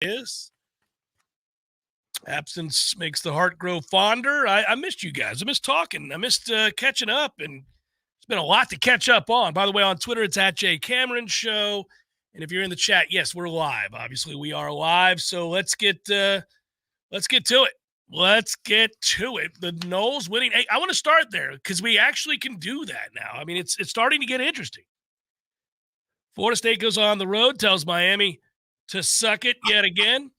is. Absence makes the heart grow fonder. I missed you guys. I missed talking. I missed catching up, and it's been a lot to catch up on. By the way, on Twitter, it's at Jay Cameron Show. And if you're in the chat, yes, we're live. Obviously, we are live. So let's get to it. Let's get to it. The Noles winning. Hey, I want to start there because we actually can do that now. I mean, it's starting to get interesting. Florida State goes on the road, tells Miami to suck it yet again.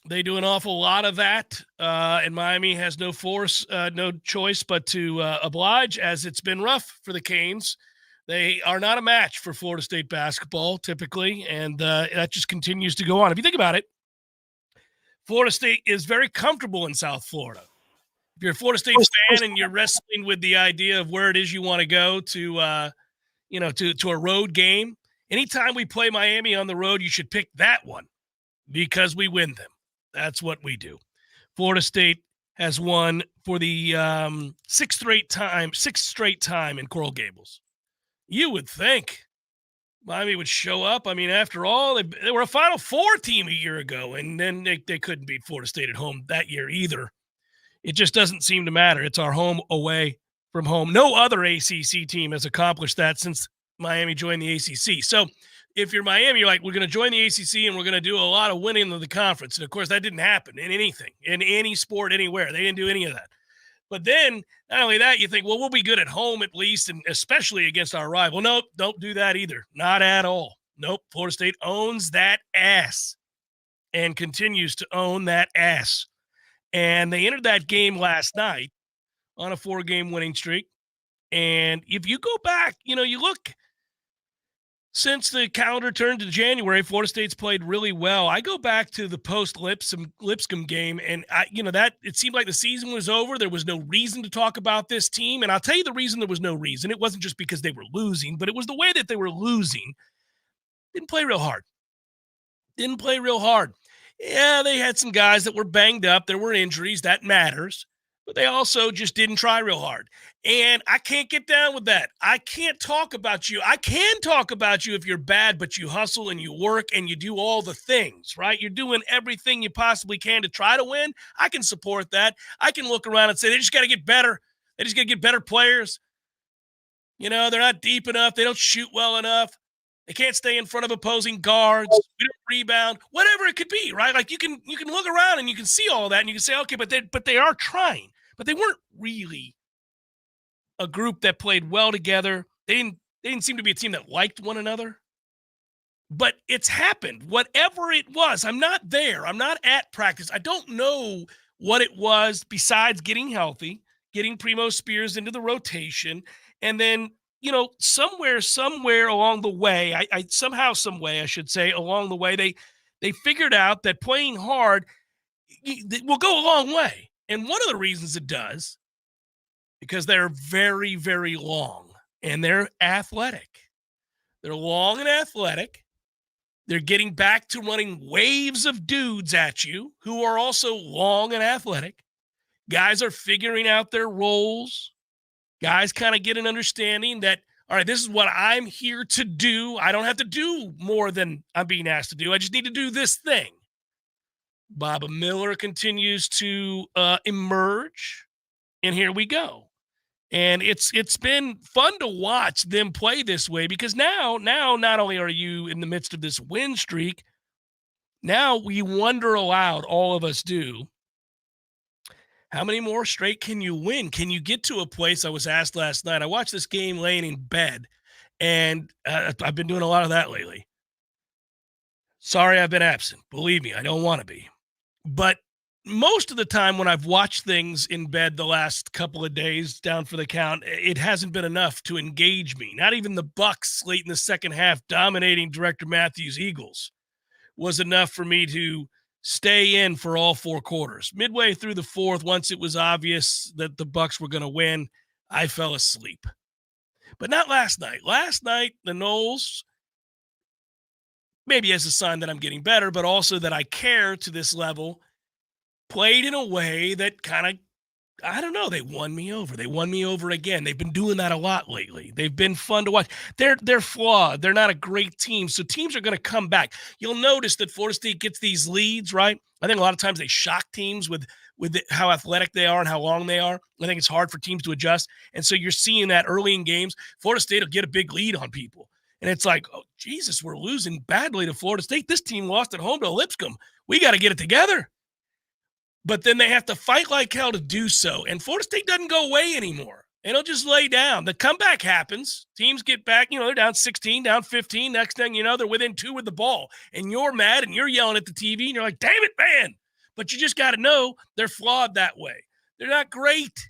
They do an awful lot of that, and Miami has no choice but to oblige, as it's been rough for the Canes. They are not a match for Florida State basketball, typically, and that just continues to go on. If you think about it, Florida State is very comfortable in South Florida. If you're a Florida State fan and you're wrestling with the idea of where it is you want to go to a road game, anytime we play Miami on the road, you should pick that one because we win them. That's what we do. Florida State has won for the sixth straight time in Coral Gables. You would think Miami would show up. I mean, after all, they were a Final Four team a year ago, and then they couldn't beat Florida State at home that year either. It just doesn't seem to matter. It's our home away from home. No other ACC team has accomplished that since Miami joined the ACC. So if you're Miami, you're like, we're going to join the ACC and we're going to do a lot of winning of the conference. And, of course, that didn't happen in anything, in any sport, anywhere. They didn't do any of that. But then, not only that, you think, well, we'll be good at home at least, and especially against our rival. Nope, don't do that either. Not at all. Nope, Florida State owns that ass and continues to own that ass. And they entered that game last night on a 4-game winning streak. And if you go back, you look – since the calendar turned to January, Florida State's played really well. I go back to the post-Lipscomb game, and that it seemed like the season was over. There was no reason to talk about this team, and I'll tell you the reason there was no reason. It wasn't just because they were losing, but it was the way that they were losing. Didn't play real hard. Yeah, they had some guys that were banged up. There were injuries. That matters. But they also just didn't try real hard. And I can't get down with that. I can't talk about you. I can talk about you if you're bad, but you hustle and you work and you do all the things, right? You're doing everything you possibly can to try to win. I can support that. I can look around and say, they just got to get better. They just got to get better players. They're not deep enough. They don't shoot well enough. They can't stay in front of opposing guards. We don't rebound. Whatever it could be, right? Like you can look around and you can see all that and you can say, okay, but they are trying. But they weren't really a group that played well together. They didn't seem to be a team that liked one another. But it's happened. Whatever it was, I'm not there. I'm not at practice. I don't know what it was besides getting healthy, getting Primo Spears into the rotation, and then, somewhere along the way, along the way, they figured out that playing hard will go a long way. And one of the reasons it does, because they're very, very long and they're athletic. They're long and athletic. They're getting back to running waves of dudes at you who are also long and athletic. Guys are figuring out their roles. Guys kind of get an understanding that, all right, this is what I'm here to do. I don't have to do more than I'm being asked to do. I just need to do this thing. Baba Miller continues to emerge, and here we go. And it's been fun to watch them play this way because now not only are you in the midst of this win streak, now we wonder aloud, all of us do, how many more straight can you win? Can you get to a place? I was asked last night. I watched this game laying in bed, and I've been doing a lot of that lately. Sorry I've been absent. Believe me, I don't want to be. But most of the time when I've watched things in bed the last couple of days down for the count, it hasn't been enough to engage me. Not even the Bucks late in the second half dominating Director Matthews' Eagles was enough for me to stay in for all 4 quarters. Midway through the fourth, once it was obvious that the Bucks were going to win, I fell asleep. But not last night. Last night, the Noles, maybe as a sign that I'm getting better, but also that I care to this level, played in a way that kind of I don't know. They won me over. They won me over again. They've been doing that a lot lately. They've been fun to watch. They're flawed. They're not a great team. So teams are going to come back. You'll notice that Florida State gets these leads, right? I think a lot of times they shock teams with how athletic they are and how long they are. I think it's hard for teams to adjust. And so you're seeing that early in games. Florida State will get a big lead on people. And it's like, oh, Jesus, we're losing badly to Florida State. This team lost at home to Lipscomb. We got to get it together. But then they have to fight like hell to do so. And Florida State doesn't go away anymore. They don't just lay down. The comeback happens. Teams get back. They're down 16, down 15. Next thing you know, they're within 2 with the ball. And you're mad and you're yelling at the TV. And you're like, damn it, man. But you just got to know they're flawed that way. They're not great,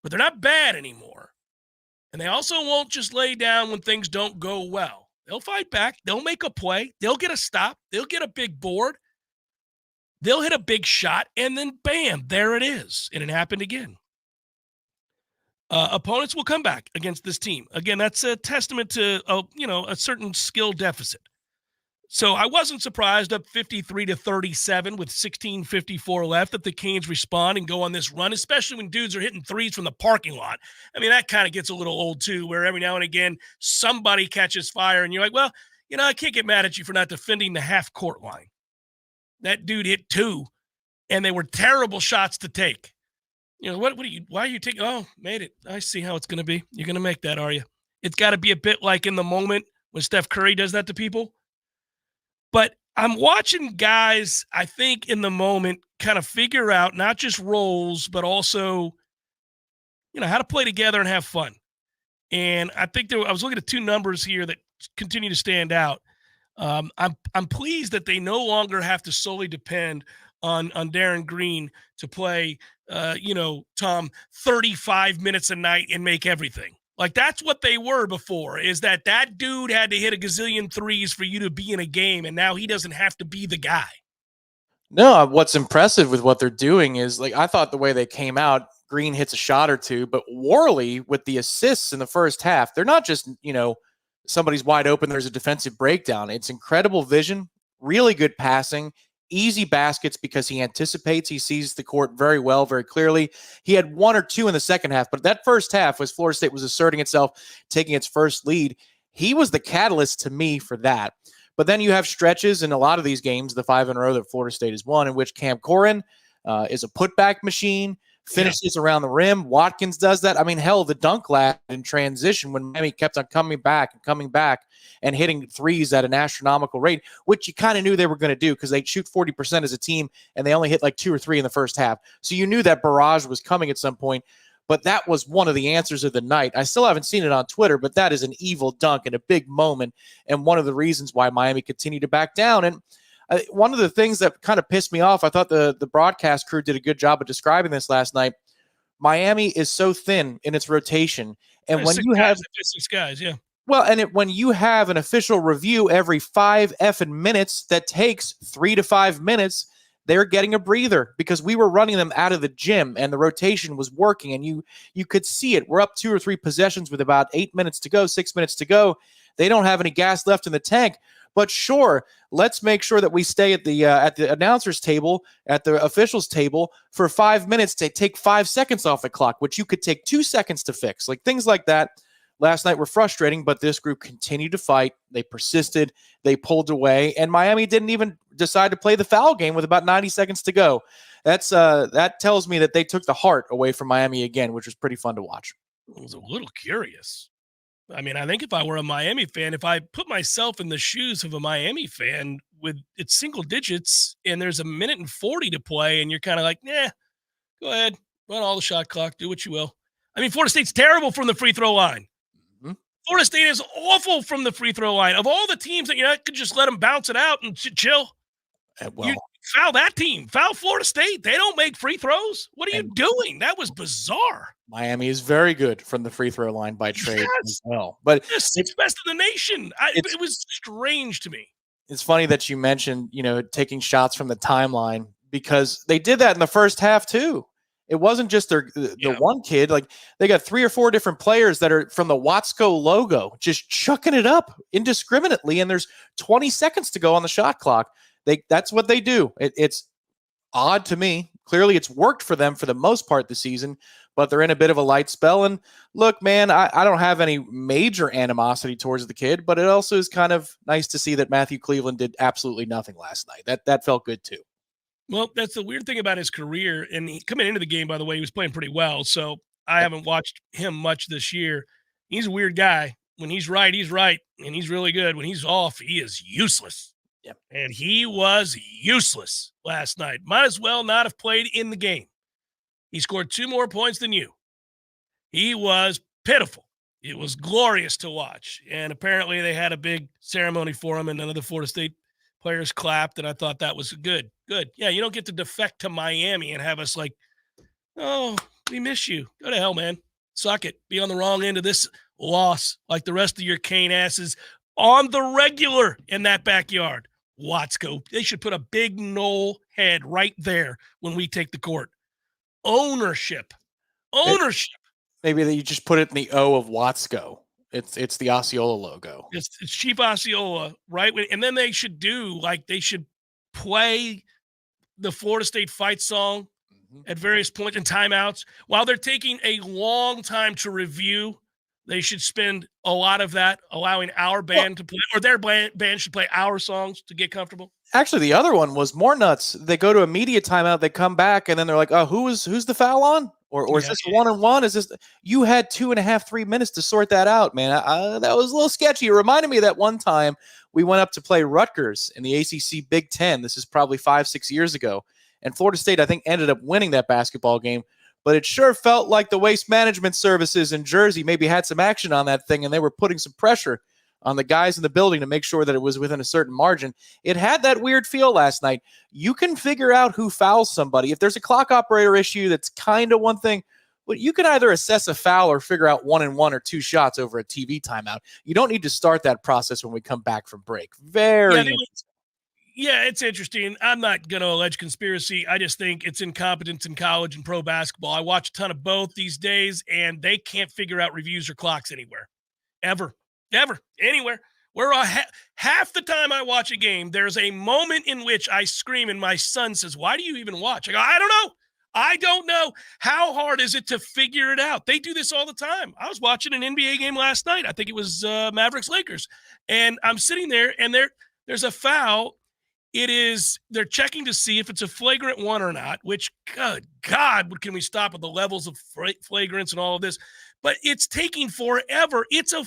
but they're not bad anymore. And they also won't just lay down when things don't go well. They'll fight back. They'll make a play. They'll get a stop. They'll get a big board. They'll hit a big shot, and then bam, there it is. And it happened again. Opponents will come back against this team. Again, that's a testament to a certain skill deficit. So I wasn't surprised up 53-37 with 16:54 left that the Canes respond and go on this run, especially when dudes are hitting threes from the parking lot. I mean, that kind of gets a little old too, where every now and again somebody catches fire and you're like, well, I can't get mad at you for not defending the half-court line. That dude hit 2, and they were terrible shots to take. Why are you taking? Oh, made it. I see how it's going to be. You're going to make that, are you? It's got to be a bit like in the moment when Steph Curry does that to people. But I'm watching guys, I think, in the moment kind of figure out not just roles, but also, how to play together and have fun. And I think I was looking at 2 numbers here that continue to stand out. I'm pleased that they no longer have to solely depend on Darren Green to play, Tom, 35 minutes a night and make everything. Like, that's what they were before, is that dude had to hit a gazillion threes for you to be in a game, and now he doesn't have to be the guy. No, what's impressive with what they're doing is, I thought the way they came out, Green hits a shot or 2, but Worley with the assists in the first half, they're not just, somebody's wide open, there's a defensive breakdown. It's incredible vision, really good passing, easy baskets because he anticipates, he sees the court very well, very clearly. He had 1 or 2 in the second half, but that first half was Florida State was asserting itself, taking its first lead. He was the catalyst to me for that. But then you have stretches in a lot of these games, the 5 in a row that Florida State has won, in which Cam Corrin is a putback machine, finishes around the rim. Watkins does that. I mean, hell, the dunk lad in transition when Miami kept on coming back and hitting threes at an astronomical rate, which you kind of knew they were going to do because they'd shoot 40% as a team, and they only hit 2 or 3 in the first half. So you knew that barrage was coming at some point, but that was one of the answers of the night. I still haven't seen it on Twitter, but that is an evil dunk and a big moment, and one of the reasons why Miami continued to back down. And one of the things that kind of pissed me off, I thought the broadcast crew did a good job of describing this last night. Miami is so thin in its rotation. And when you have 6 guys, yeah. Well, and when you have an official review every 5 effing minutes that takes 3 to 5 minutes, they're getting a breather because we were running them out of the gym and the rotation was working, and you could see it. We're up 2 or 3 possessions with about 8 minutes to go, 6 minutes to go. They don't have any gas left in the tank. But sure, let's make sure that we stay at the announcers table, at the officials table for 5 minutes to take 5 seconds off the clock, which you could take 2 seconds to fix. Things like that last night were frustrating, but this group continued to fight. They persisted. They pulled away, and Miami didn't even decide to play the foul game with about 90 seconds to go. That tells me that they took the heart away from Miami again, which was pretty fun to watch. I was a little curious. I mean, I think if I were a Miami fan, if I put myself in the shoes of a Miami fan with its single digits and there's a 1:40 to play and you're kind of like, go ahead, run all the shot clock, do what you will. I mean, Florida State's terrible from the free throw line. Mm-hmm. Florida State is awful from the free throw line. Of all the teams that could just let them bounce it out and chill, you foul that team. Foul Florida State. They don't make free throws. What are you doing? That was bizarre. Miami is very good from the free throw line by trade as well. But they're 6th best in the nation. It was strange to me. It's funny that you mentioned, taking shots from the timeline because they did that in the first half too. It wasn't just the one kid. They got 3 or 4 different players that are from the Watsco logo, just chucking it up indiscriminately, and there's 20 seconds to go on the shot clock. That's what they do. It's odd to me. Clearly, it's worked for them for the most part this season, but they're in a bit of a light spell. And look, man, I don't have any major animosity towards the kid, but it also is kind of nice to see that Matthew Cleveland did absolutely nothing last night. That felt good too. Well, that's the weird thing about his career. And coming into the game, by the way, he was playing pretty well. So I haven't watched him much this year. He's a weird guy. When he's right, and he's really good. When he's off, he is useless. Yep. And he was useless last night. Might as well not have played in the game. He scored 2 more points than you. He was pitiful. It was glorious to watch. And apparently they had a big ceremony for him, and none of the Florida State players clapped, and I thought that was good. Good. Yeah, you don't get to defect to Miami and have us like, oh, we miss you. Go to hell, man. Suck it. Be on the wrong end of this loss like the rest of your cane asses on the regular in that backyard. Watsco. They should put a big knoll head right there when we take the court. Ownership. Maybe that you just put it in the O of Watsco. It's the Osceola logo. It's Chief Osceola, right? And then they should play the Florida State fight song at various points in timeouts. While they're taking a long time to review, they should spend a lot of that allowing our band to play, or their band should play our songs to get comfortable. Actually, the other one was more nuts. They go to a media timeout, they come back, and then they're like, "Oh, who's the foul on? Or is this a 1-on-1? Is this?" You had 2.5, 3 minutes to sort that out, man. That was a little sketchy. It reminded me of that one time we went up to play Rutgers in the ACC Big Ten. This is probably 5-6 years ago, and Florida State, I think, ended up winning that basketball game. But it sure felt like the Waste Management Services in Jersey maybe had some action on that thing, and they were putting some pressure on the guys in the building to make sure that it was within a certain margin. It had that weird feel last night. You can figure out who fouls somebody. If there's a clock operator issue, that's kind of one thing, but you can either assess a foul or figure out 1-and-1 or 2 shots over a TV timeout. You don't need to start that process when we come back from break. Very interesting. Yeah, it's interesting. I'm not going to allege conspiracy. I just think it's incompetence in college and pro basketball. I watch a ton of both these days, and they can't figure out reviews or clocks anywhere. Ever, anywhere. Half the time I watch a game, there's a moment in which I scream, and my son says, "Why do you even watch?" I go, I don't know. How hard is it to figure it out? They do this all the time. I was watching an NBA game last night. I think it was Mavericks-Lakers. And I'm sitting there, and there's a foul. They're checking to see if it's a flagrant one or not, which, good God, can we stop with the levels of flagrants and all of this? But it's taking forever. It's a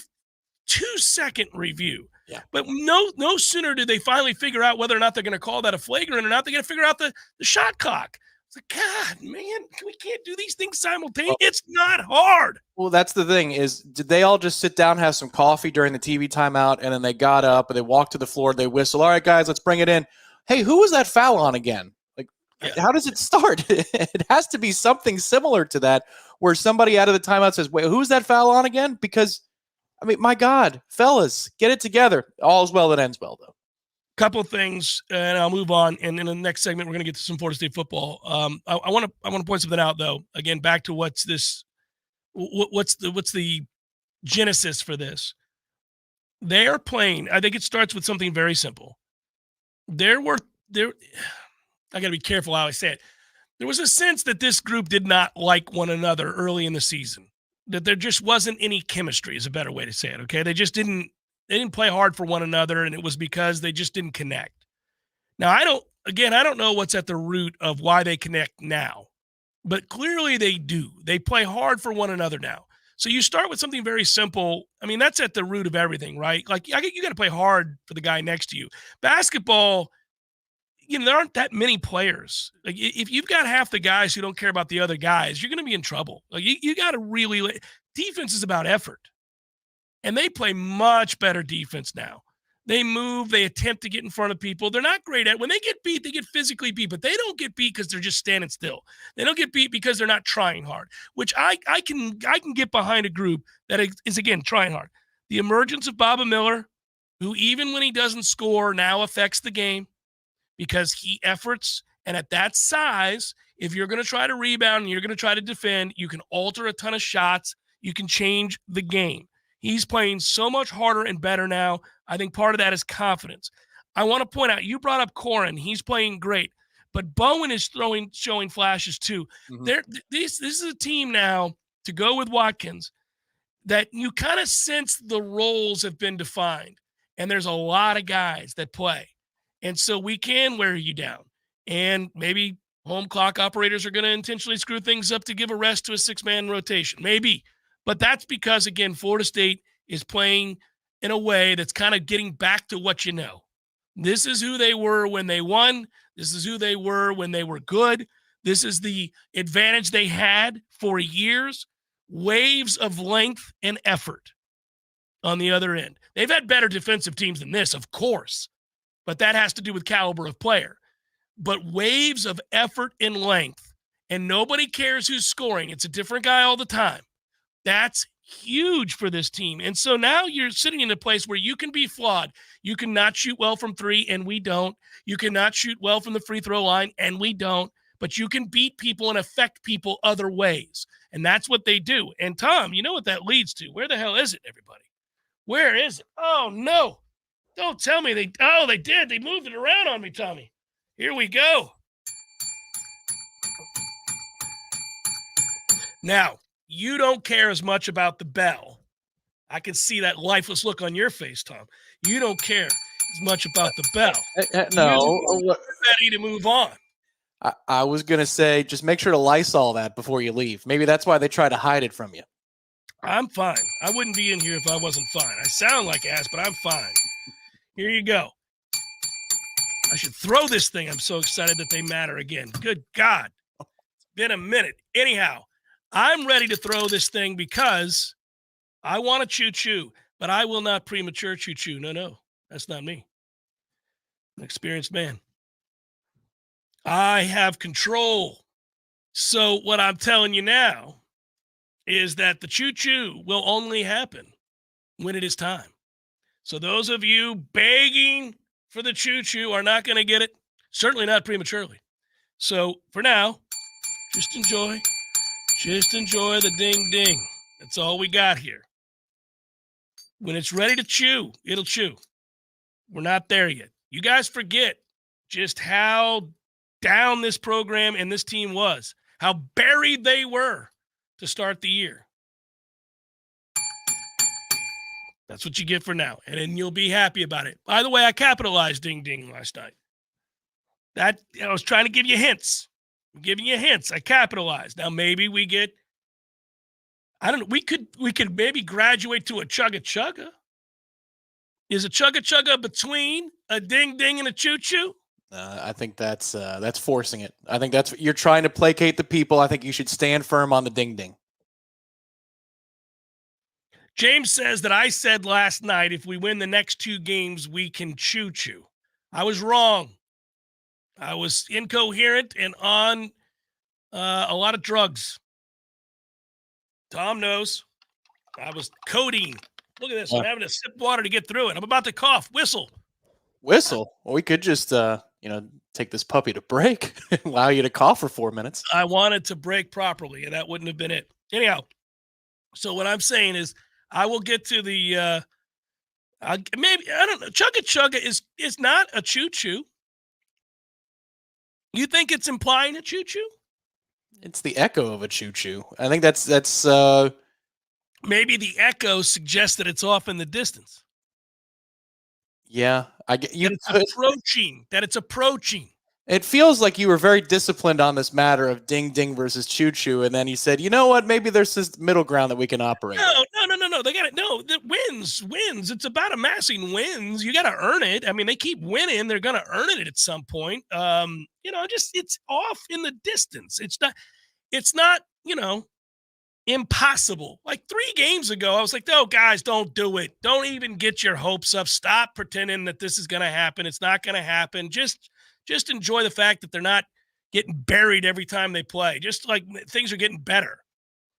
2-second review. Yeah. But no sooner do they finally figure out whether or not they're going to call that a flagrant or not, they're going to figure out the shot clock. It's like, God, man, we can't do these things simultaneously. It's not hard. Well, that's the thing is, did they all just sit down, have some coffee during the TV timeout, and then they got up and they walked to the floor, they whistle, "All right, guys, let's bring it in. Hey, who was that foul on again?" Like, How does it start? It has to be something similar to that, where somebody out of the timeout says, "Wait, who's that foul on again?" Because, I mean, my God, fellas, get it together. All's well that ends well, though. Couple of things, and I'll move on. And in the next segment, we're going to get to some Florida State football. I want to point something out, though. Again, back to what's the genesis for this? They are playing. I think it starts with something very simple. I got to be careful how I say it. There was a sense that this group did not like one another early in the season. That there just wasn't any chemistry is a better way to say it. Okay, they didn't play hard for one another, and it was because they just didn't connect. Now, I don't know what's at the root of why they connect now, but clearly they do. They play hard for one another now. So you start with something very simple. I mean, that's at the root of everything, right? Like, you got to play hard for the guy next to you. Basketball, there aren't that many players. Like, if you've got half the guys who don't care about the other guys, you're going to be in trouble. Like, you got to really – defense is about effort. And they play much better defense now. They move. They attempt to get in front of people. They're not great at – when they get beat, they get physically beat. But they don't get beat because they're just standing still. They don't get beat because they're not trying hard, which I can get behind a group that is, again, trying hard. The emergence of Baba Miller, who even when he doesn't score now affects the game because he efforts. And at that size, if you're going to try to rebound and you're going to try to defend, you can alter a ton of shots. You can change the game. He's playing so much harder and better now. I think part of that is confidence. I want to point out, you brought up Corin. He's playing great. but Bowen is showing flashes too. Mhm. This is a team now, to go with Watkins, that you kind of sense the roles have been defined, and there's a lot of guys that play. And so we can wear you down. And maybe home clock operators are going to intentionally screw things up to give a rest to a six-man rotation. Maybe. But that's because, again, Florida State is playing in a way that's kind of getting back to what you know. This is who they were when they won. This is who they were when they were good. This is the advantage they had for years. Waves of length and effort on the other end. They've had better defensive teams than this, of course, but that has to do with caliber of player. But waves of effort and length, and nobody cares who's scoring. It's a different guy all the time. That's huge for this team. And so now you're sitting in a place where you can be flawed. You cannot shoot well from three, and we don't. You cannot shoot well from the free throw line, and we don't. But you can beat people and affect people other ways. And that's what they do. And Tom, you know what that leads to. Where the hell is it, everybody? Where is it? Oh, no. Don't tell me they did. They moved it around on me, Tommy. Here we go. Now, you don't care as much about the bell. I can see that lifeless look on your face, Tom. You don't care as much about the bell. No. You're ready to move on. I was going to say, just make sure to Lysol that before you leave. Maybe that's why they try to hide it from you. I'm fine. I wouldn't be in here if I wasn't fine. I sound like ass, but I'm fine. Here you go. I should throw this thing. I'm so excited that they matter again. Good God. It's been a minute. Anyhow, I'm ready to throw this thing because I want to choo-choo, but I will not premature choo-choo. No, that's not me. I'm an experienced man. I have control. So what I'm telling you now is that the choo-choo will only happen when it is time. So those of you begging for the choo-choo are not going to get it, certainly not prematurely. So for now, just enjoy the ding-ding. That's all we got here. When it's ready to chew, it'll chew. We're not there yet. You guys forget just how down this program and this team was, how buried they were to start the year. That's what you get for now, and then you'll be happy about it. By the way, I capitalized ding-ding last night. I was trying to give you hints. I'm giving you hints. I capitalized. Now maybe we get, I don't know, we could maybe graduate to a chugga-chugga. Is a chugga-chugga between a ding-ding and a choo-choo? I think that's forcing it. I think you're trying to placate the people. I think you should stand firm on the ding-ding. James says that I said last night, if we win the next two games, we can choo-choo. I was wrong. I was incoherent and on a lot of drugs. Tom knows. I was codeine. Look at this. I'm having to sip water to get through it. I'm about to cough. Whistle. Well, we could just, take this puppy to break and allow you to cough for 4 minutes. I wanted to break properly, and that wouldn't have been it. Anyhow, so what I'm saying is I will get to the maybe, I don't know. Chugga-chugga is not a choo-choo. You think it's implying a choo-choo? It's the echo of a choo-choo. I think that's maybe the echo suggests that it's off in the distance. Yeah, I get you. That it's approaching. It feels like you were very disciplined on this matter of ding-ding versus choo-choo, and then you said, you know what, maybe there's this middle ground that we can operate. No. They got it. No, the wins. It's about amassing wins. You got to earn it. I mean, they keep winning. They're going to earn it at some point. It's off in the distance. It's not, impossible. Like 3 games ago, I was like, no, guys, don't do it. Don't even get your hopes up. Stop pretending that this is going to happen. It's not going to happen. Just enjoy the fact that they're not getting buried every time they play. Just like things are getting better.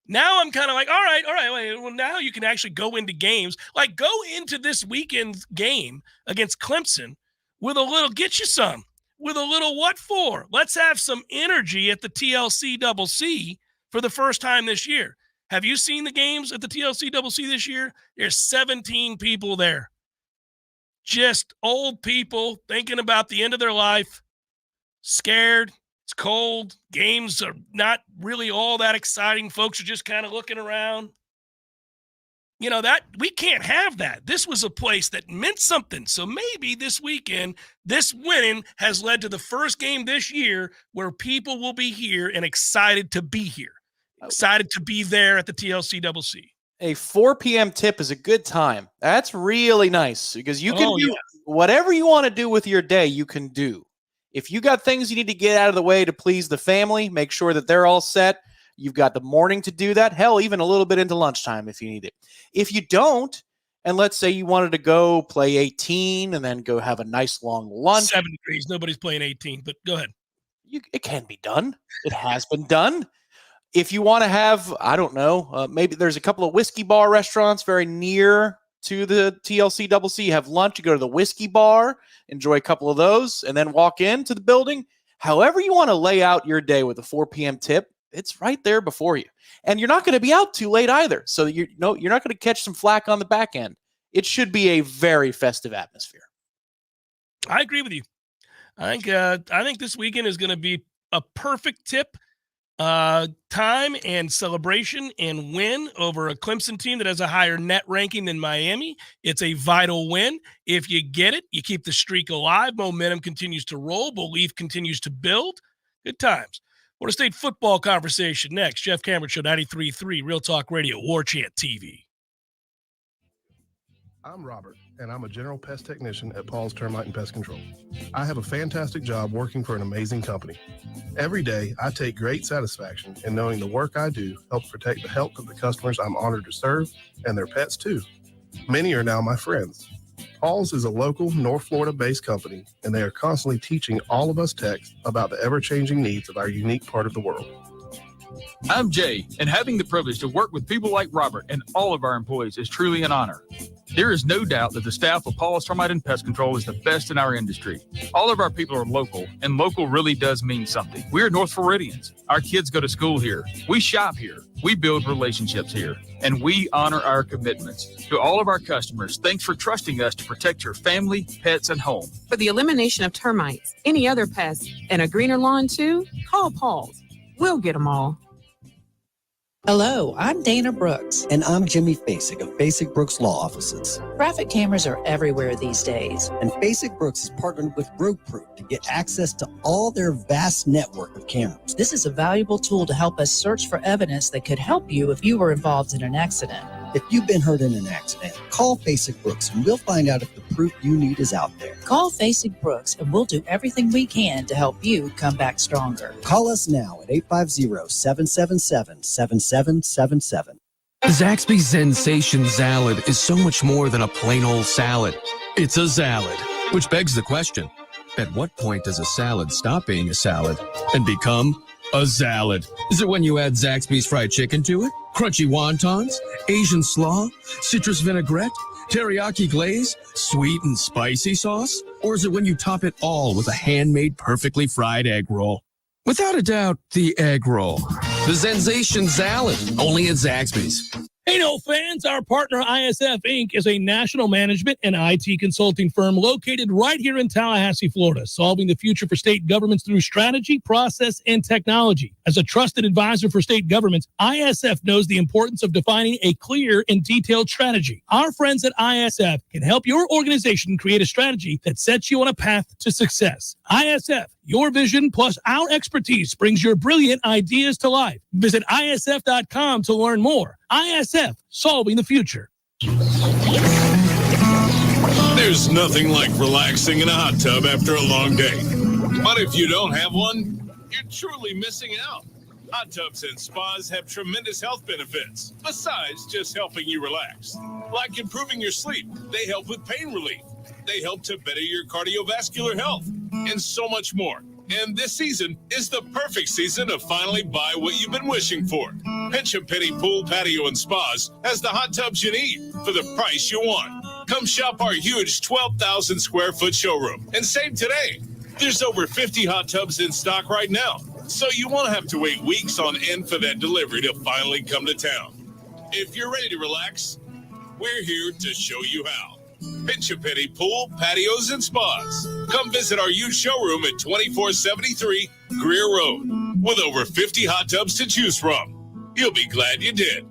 Now I'm kind of like, all right. Well, now you can actually go into games. Like go into this weekend's game against Clemson with a little, get you some, with a little what for? Let's have some energy at the TLC Double C for the first time this year. Have you seen the games at the TLC Double C this year? There's 17 people there. Just old people thinking about the end of their life. scared. It's cold. Games are not really all that exciting. Folks are just kind of looking around. You know, that we can't have that. This was a place that meant something. So maybe this weekend, this winning has led to the first game this year where people will be here and excited to be here, excited to be there at the TLCCC. A 4 p.m. tip is a good time. That's really nice because you can do whatever you want to do with your day, you can do. If you got things you need to get out of the way to please the family, make sure that they're all set. You've got the morning to do that. Hell, even a little bit into lunchtime if you need it. If you don't, and let's say you wanted to go play 18 and then go have a nice long lunch. 7 degrees. Nobody's playing 18, but go ahead. It can be done. It has been done. If you want to have, I don't know, maybe there's a couple of whiskey bar restaurants very near to the TLCCC. You have lunch, you go to the whiskey bar, enjoy a couple of those, and then walk into the building. However you want to lay out your day with a 4 p.m. tip, it's right there before you. And you're not going to be out too late either. So you're not going to catch some flack on the back end. It should be a very festive atmosphere. I agree with you. I think this weekend is going to be a perfect tip time and celebration and win over a Clemson team that has a higher net ranking than Miami. It's a vital win. If you get it, you keep the streak alive. Momentum continues to roll. Belief continues to build. Good times. Florida State football conversation next. Jeff Cameron Show, 93.3, Real Talk Radio, Warchant TV. I'm Robert, and I'm a general pest technician at Paul's Termite and Pest Control. I have a fantastic job working for an amazing company. Every day, I take great satisfaction in knowing the work I do helps protect the health of the customers I'm honored to serve, and their pets too. Many are now my friends. Paul's is a local North Florida-based company, and they are constantly teaching all of us techs about the ever-changing needs of our unique part of the world. I'm Jay, and having the privilege to work with people like Robert and all of our employees is truly an honor. There is no doubt that the staff of Paul's Termite and Pest Control is the best in our industry. All of our people are local, and local really does mean something. We're North Floridians. Our kids go to school here. We shop here. We build relationships here, and we honor our commitments. To all of our customers, thanks for trusting us to protect your family, pets, and home. For the elimination of termites, any other pests, and a greener lawn too, call Paul's. We'll get them all. Hello, I'm Dana Brooks. And I'm Jimmy Basic of Basic Brooks Law Offices. Traffic cameras are everywhere these days. And Basic Brooks is partnered with RoadProof to get access to all their vast network of cameras. This is a valuable tool to help us search for evidence that could help you if you were involved in an accident. If you've been hurt in an accident, call Basic Brooks and we'll find out if the proof you need is out there. Call Basic Brooks and we'll do everything we can to help you come back stronger. Call us now at 850-777-7777. Zaxby's Sensation Salad is so much more than a plain old salad. It's a salad, which begs the question, at what point does a salad stop being a salad and become a salad? Is it when you add Zaxby's fried chicken to it? Crunchy wontons? Asian slaw? Citrus vinaigrette? Teriyaki glaze? Sweet and spicy sauce? Or is it when you top it all with a handmade perfectly fried egg roll? Without a doubt, the egg roll. The Sensation Salad, only at Zaxby's. Hey, no fans, our partner ISF Inc. is a national management and IT consulting firm located right here in Tallahassee, Florida, solving the future for state governments through strategy, process, and technology. As a trusted advisor for state governments, ISF knows the importance of defining a clear and detailed strategy. Our friends at ISF can help your organization create a strategy that sets you on a path to success. ISF, your vision plus our expertise brings your brilliant ideas to life. Visit ISF.com to learn more. ISF, solving the future. There's nothing like relaxing in a hot tub after a long day. But if you don't have one, you're truly missing out. Hot tubs and spas have tremendous health benefits, besides just helping you relax. Like improving your sleep, they help with pain relief. They help to better your cardiovascular health, and so much more. And this season is the perfect season to finally buy what you've been wishing for. Pinch and Penny Pool, Patio, and Spas has the hot tubs you need for the price you want. Come shop our huge 12,000 square foot showroom and save today. There's over 50 hot tubs in stock right now, so you won't have to wait weeks on end for that delivery to finally come to town. If you're ready to relax, we're here to show you how. Pinch a Penny Pool, Patios, and Spas. Come visit our used showroom at 2473 Greer Road with over 50 hot tubs to choose from. You'll be glad you did.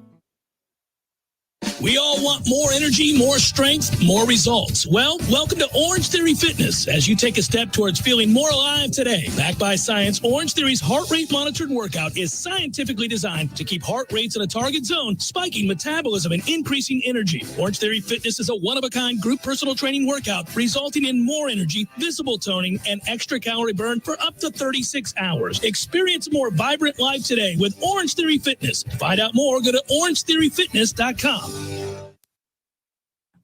We all want more energy, more strength, more results. Well, welcome to Orange Theory Fitness as you take a step towards feeling more alive today. Backed by science, Orange Theory's heart rate monitored workout is scientifically designed to keep heart rates in a target zone, spiking metabolism and increasing energy. Orange Theory Fitness is a one-of-a-kind group personal training workout resulting in more energy, visible toning, and extra calorie burn for up to 36 hours. Experience a more vibrant life today with Orange Theory Fitness. To find out more, go to orangetheoryfitness.com.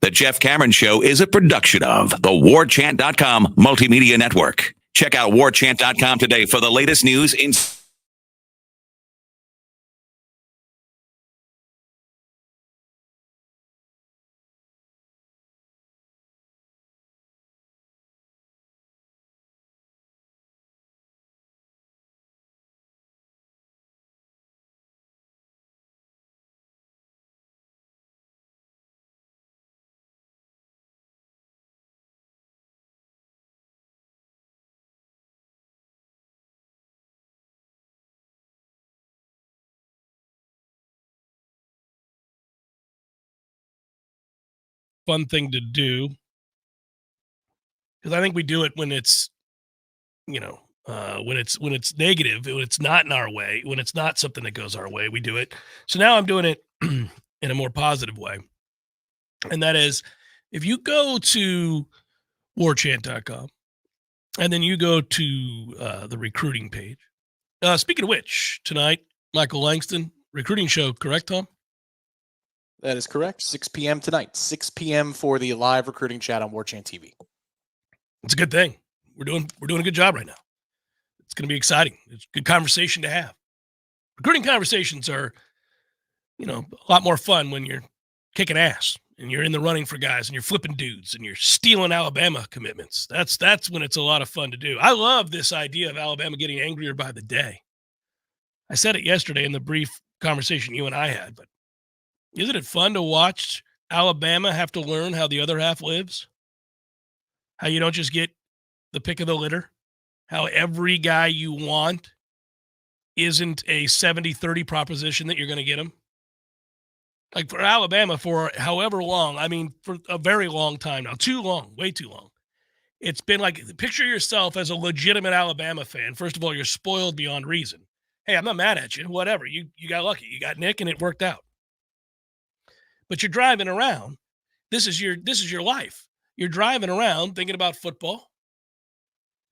The Jeff Cameron Show is a production of the Warchant.com Multimedia Network. Check out Warchant.com today for the latest news in... Fun thing to do, because I think we do it when it's, when it's negative, when it's not in our way, when it's not something that goes our way, we do it. So now I'm doing it in a more positive way, and that is, if you go to warchant.com and then you go to the recruiting page. Speaking of which, tonight, Michael Langston recruiting show, correct, Tom? That is correct. 6 p.m. tonight. 6 p.m. for the live recruiting chat on Warchant TV. It's a good thing. We're doing a good job right now. It's going to be exciting. It's a good conversation to have. Recruiting conversations are, a lot more fun when you're kicking ass and you're in the running for guys and you're flipping dudes and you're stealing Alabama commitments. That's when it's a lot of fun to do. I love this idea of Alabama getting angrier by the day. I said it yesterday in the brief conversation you and I had, but isn't it fun to watch Alabama have to learn how the other half lives? How you don't just get the pick of the litter? How every guy you want isn't a 70-30 proposition that you're going to get him? Like for Alabama, for however long, for a very long time now, too long, way too long. It's been like, picture yourself as a legitimate Alabama fan. First of all, you're spoiled beyond reason. Hey, I'm not mad at you. Whatever. You got lucky. You got Nick and it worked out. But you're driving around. This is your life. You're driving around thinking about football.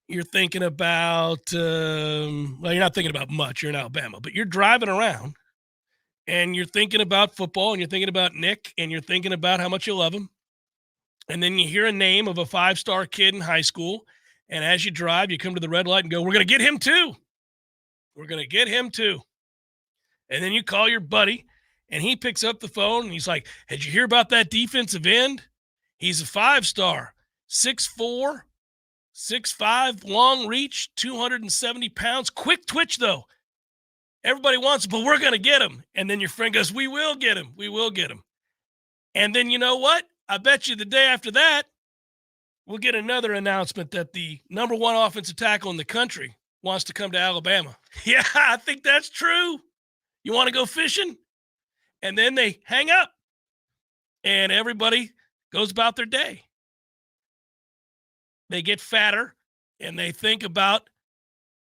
You're thinking about, you're not thinking about much. You're in Alabama, but you're driving around and you're thinking about football and you're thinking about Nick and you're thinking about how much you love him. And then you hear a name of a 5-star kid in high school. And as you drive, you come to the red light and go, we're going to get him too. We're going to get him too. And then you call your buddy. And he picks up the phone and he's like, did you hear about that defensive end? He's a 5-star, 6'4", 6'5", long reach, 270 pounds, quick twitch though. Everybody wants him, but we're going to get him. And then your friend goes, we will get him. We will get him. And then you know what? I bet you the day after that, we'll get another announcement that the number 1 offensive tackle in the country wants to come to Alabama. Yeah, I think that's true. You want to go fishing? And then they hang up and everybody goes about their day. They get fatter and they think about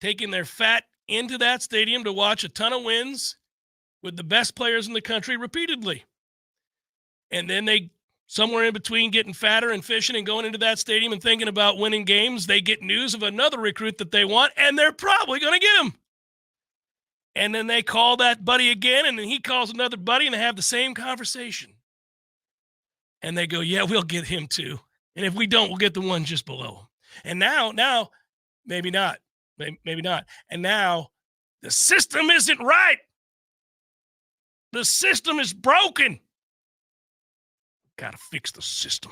taking their fat into that stadium to watch a ton of wins with the best players in the country repeatedly. And then they, somewhere in between getting fatter and fishing and going into that stadium and thinking about winning games, they get news of another recruit that they want and they're probably going to get him. And then they call that buddy again, and then he calls another buddy, and they have the same conversation. And they go, yeah, we'll get him too. And if we don't, we'll get the one just below him. And now, maybe not. Maybe not. And now, the system isn't right. The system is broken. Got to fix the system.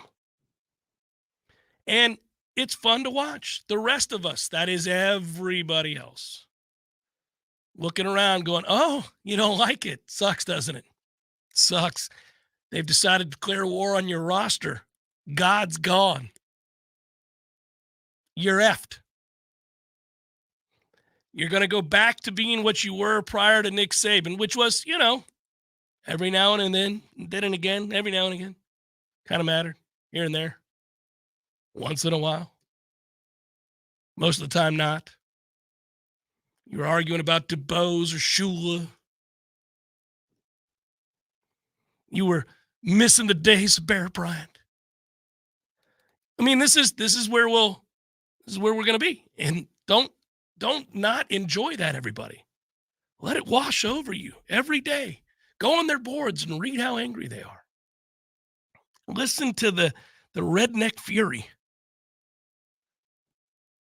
And it's fun to watch. The rest of us, that is everybody else, looking around going, oh, you don't like it. Sucks, doesn't it? Sucks. They've decided to declare war on your roster. God's gone. You're effed. You're going to go back to being what you were prior to Nick Saban, which was, every now and then and again, every now and again. Kind of mattered here and there. Once in a while. Most of the time, not. You were arguing about DuBose or Shula. You were missing the days of Bear Bryant. I mean, this is where we're going to be. And don't not enjoy that, everybody. Let it wash over you every day. Go on their boards and read how angry they are. Listen to the redneck fury.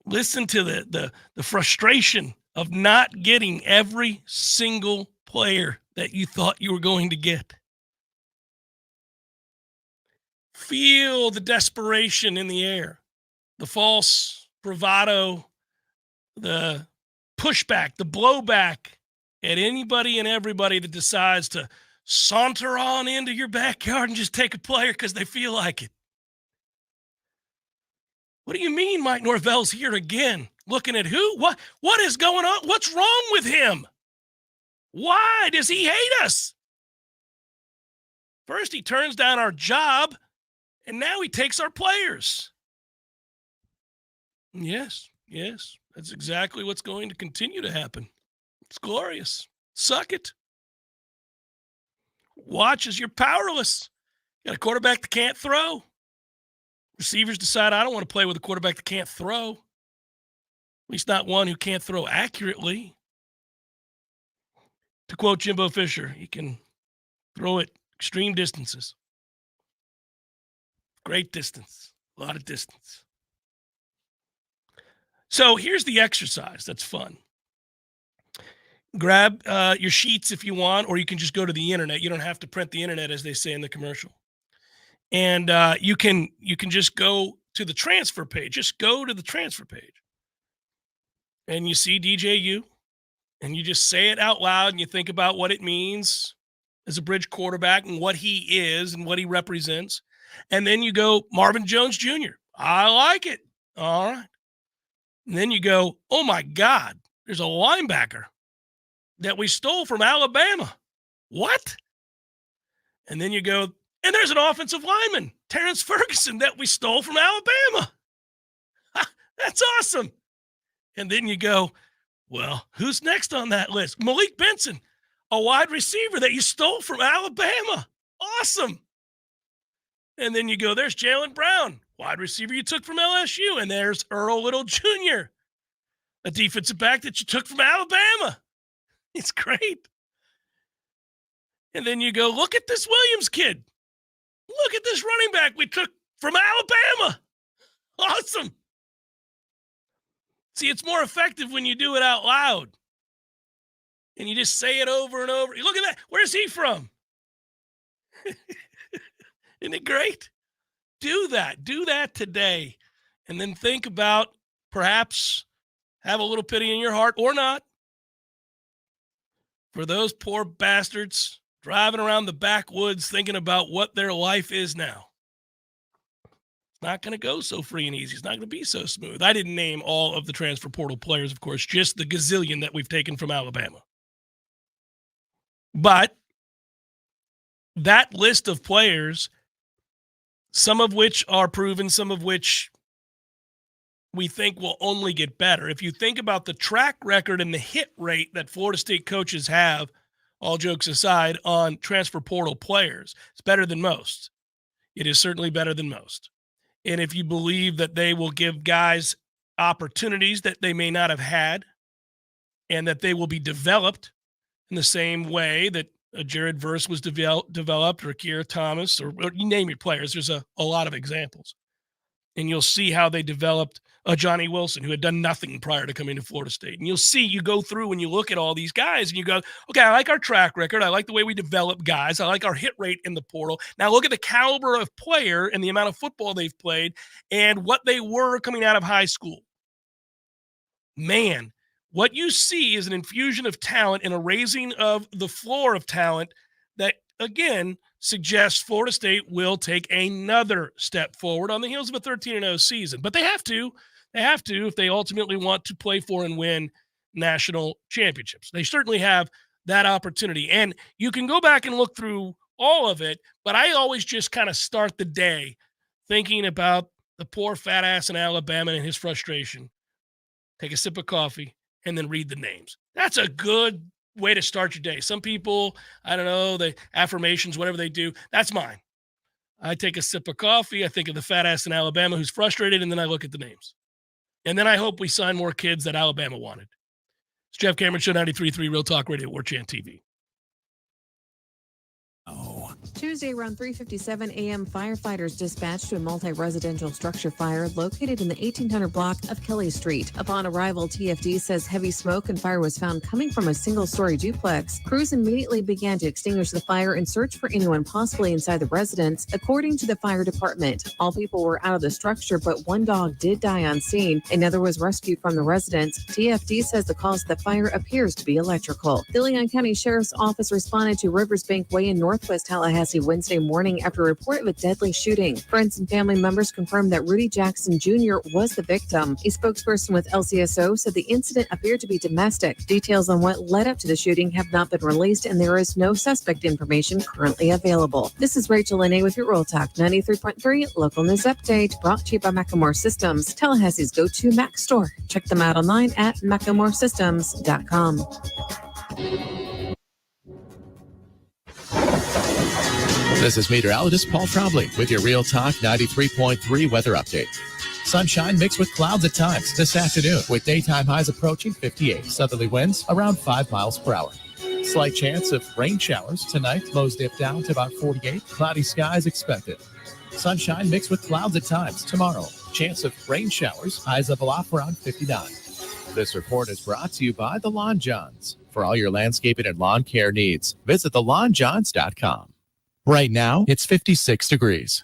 Listen to the frustration of not getting every single player that you thought you were going to get. Feel the desperation in the air, the false bravado, the pushback, the blowback at anybody and everybody that decides to saunter on into your backyard and just take a player because they feel like it. What do you mean Mike Norvell's here again? Looking at who? What is going on? What's wrong with him? Why does he hate us? First, he turns down our job, and now he takes our players. Yes, that's exactly what's going to continue to happen. It's glorious. Suck it. Watch as you're powerless. You got a quarterback that can't throw. Receivers decide, I don't want to play with a quarterback that can't throw. At least not one who can't throw accurately. To quote Jimbo Fisher, he can throw it extreme distances. Great distance. A lot of distance. So here's the exercise that's fun. Grab your sheets if you want, or you can just go to the internet. You don't have to print the internet, as they say in the commercial. And you can just go to the transfer page. Just go to the transfer page. And you see DJU, and you just say it out loud, and you think about what it means as a bridge quarterback and what he is and what he represents. And then you go, Marvin Jones Jr. I like it. All right. And then you go, oh, my God, there's a linebacker that we stole from Alabama. What? And then you go, and there's an offensive lineman, Terrence Ferguson, that we stole from Alabama. That's awesome. And then you go, well, who's next on that list? Malik Benson, a wide receiver that you stole from Alabama. Awesome. And then you go, there's Jalen Brown, wide receiver you took from LSU. And there's Earl Little Jr., a defensive back that you took from Alabama. It's great. And then you go, look at this Williams kid. Look at this running back we took from Alabama. Awesome. See, it's more effective when you do it out loud. And you just say it over and over. Look at that. Where's he from? Isn't it great? Do that. Do that today. And then think about, perhaps have a little pity in your heart or not, for those poor bastards driving around the backwoods thinking about what their life is now. It's not going to go so free and easy. It's not going to be so smooth. I didn't name all of the transfer portal players, of course, just the gazillion that we've taken from Alabama. But that list of players, some of which are proven, some of which we think will only get better. If you think about the track record and the hit rate that Florida State coaches have, all jokes aside, on transfer portal players, it's better than most. It is certainly better than most. And if you believe that they will give guys opportunities that they may not have had, and that they will be developed in the same way that Jared Verse was developed, or Kiera Thomas, or you name your players, there's a lot of examples. And you'll see how they developed Johnny Wilson, who had done nothing prior to coming to Florida State. And you'll see, you go through and you look at all these guys and you go, okay, I like our track record. I like the way we develop guys. I like our hit rate in the portal. Now look at the caliber of player and the amount of football they've played and what they were coming out of high school. Man, what you see is an infusion of talent and a raising of the floor of talent that again suggests Florida State will take another step forward on the heels of a 13-0 season. But they have to. They have to if they ultimately want to play for and win national championships. They certainly have that opportunity. And you can go back and look through all of it, but I always just kind of start the day thinking about the poor fat ass in Alabama and his frustration. Take a sip of coffee and then read the names. That's a good way to start your day. Some people, I don't know, the affirmations, whatever they do, that's mine. I take a sip of coffee, I think of the fat ass in Alabama who's frustrated, and then I look at the names. And then I hope we sign more kids that Alabama wanted. It's Jeff Cameron Show, 93.3 Real Talk Radio, Warchant TV. Tuesday around 3:57 a.m., firefighters dispatched to a multi-residential structure fire located in the 1800 block of Kelly Street. Upon arrival, TFD says heavy smoke and fire was found coming from a single-story duplex. Crews immediately began to extinguish the fire and search for anyone possibly inside the residence. According to the fire department, all people were out of the structure, but one dog did die on scene. Another was rescued from the residence. TFD says the cause of the fire appears to be electrical. The Leon County Sheriff's Office responded to Rivers Bank Way in Northwest Tallahassee Wednesday morning after a report of a deadly shooting. Friends and family members confirmed that Rudy Jackson Jr. was the victim. A spokesperson with LCSO said the incident appeared to be domestic. Details on what led up to the shooting have not been released, and there is no suspect information currently available. This is Rachel Linney with your Real Talk 93.3 Local News Update, brought to you by Macklemore Systems, Tallahassee's go-to Mac store. Check them out online at MacklemoreSystems.com. This is meteorologist Paul Trombley with your Real Talk 93.3 weather update. Sunshine mixed with clouds at times this afternoon, with daytime highs approaching 58. Southerly winds around 5 miles per hour. Slight chance of rain showers tonight. Lows dip down to about 48. Cloudy skies expected. Sunshine mixed with clouds at times tomorrow. Chance of rain showers. Highs level off around 59. This report is brought to you by The Lawn Johns. For all your landscaping and lawn care needs, visit thelawnjohns.com. Right now, it's 56 degrees.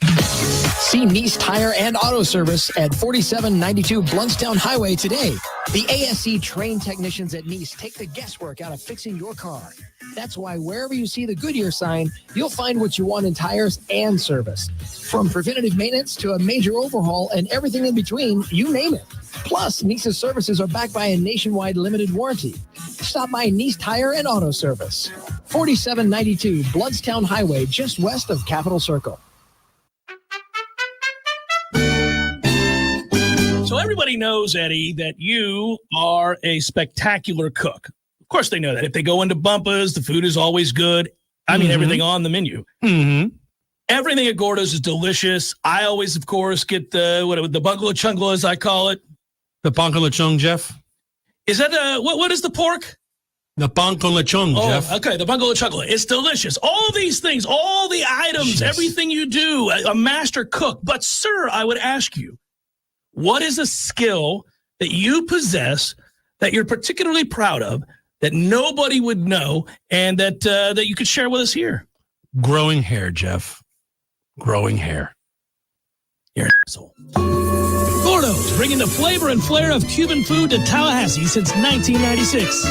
See Nice Tire and Auto Service at 4792 Bluntstown Highway today. The ASC trained technicians at Nice take the guesswork out of fixing your car. That's why wherever you see the Goodyear sign, you'll find what you want in tires and service. From preventative maintenance to a major overhaul and everything in between, you name it. Plus, Nice's services are backed by a nationwide limited warranty. Stop by Nice Tire and Auto Service. 4792 Bluntstown Highway, just west of Capitol Circle. So everybody knows, Eddie, that you are a spectacular cook. Of course they know that. If they go into Bumpa's, the food is always good. I mean, everything on the menu. Mm-hmm. Everything at Gordo's is delicious. I always, of course, get the bungalow chungla, as I call it. The bungalow chung, Jeff? Is that what is the pork? The bungalow chung, Jeff. Okay, the bungalow chungla. It's delicious. All these things, all the items, everything you do, a master cook. But, sir, I would ask you, what is a skill that you possess that you're particularly proud of that nobody would know and that you could share with us here? Growing hair, Jeff. Growing hair. You're an asshole. Gordo's, bringing the flavor and flair of Cuban food to Tallahassee since 1996.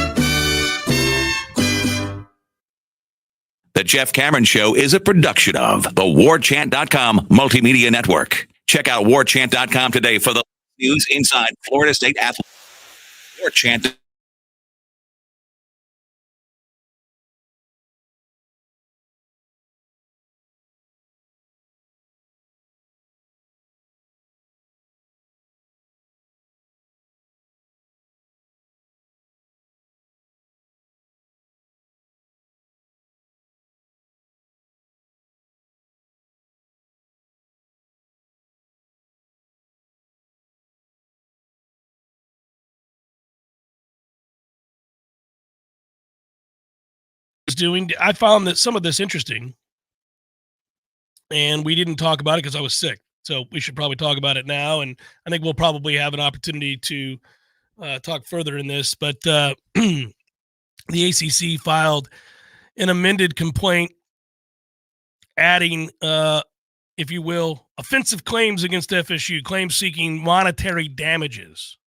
The Jeff Cameron Show is a production of the Warchant.com Multimedia Network. Check out Warchant.com today for the news inside Florida State athletics. Warchant. I found that some of this interesting, and we didn't talk about it because I was sick. So we should probably talk about it now, and I think we'll probably have an opportunity to talk further in this. But the ACC filed an amended complaint adding, if you will, offensive claims against FSU, claims seeking monetary damages.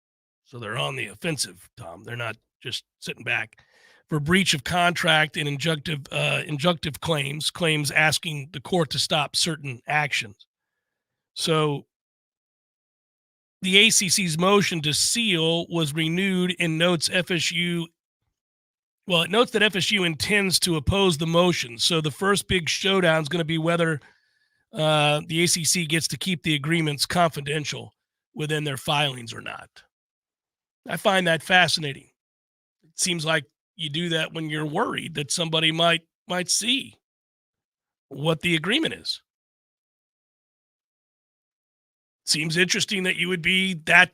So they're on the offensive, Tom. They're not just sitting back. for breach of contract and injunctive claims asking the court to stop certain actions. So the ACC's motion to seal was renewed and notes FSU. Well, it notes that FSU intends to oppose the motion. So the first big showdown is going to be whether the ACC gets to keep the agreements confidential within their filings or not. I find that fascinating. It seems like you do that when you're worried that somebody might see what the agreement is. Seems interesting that you would be that,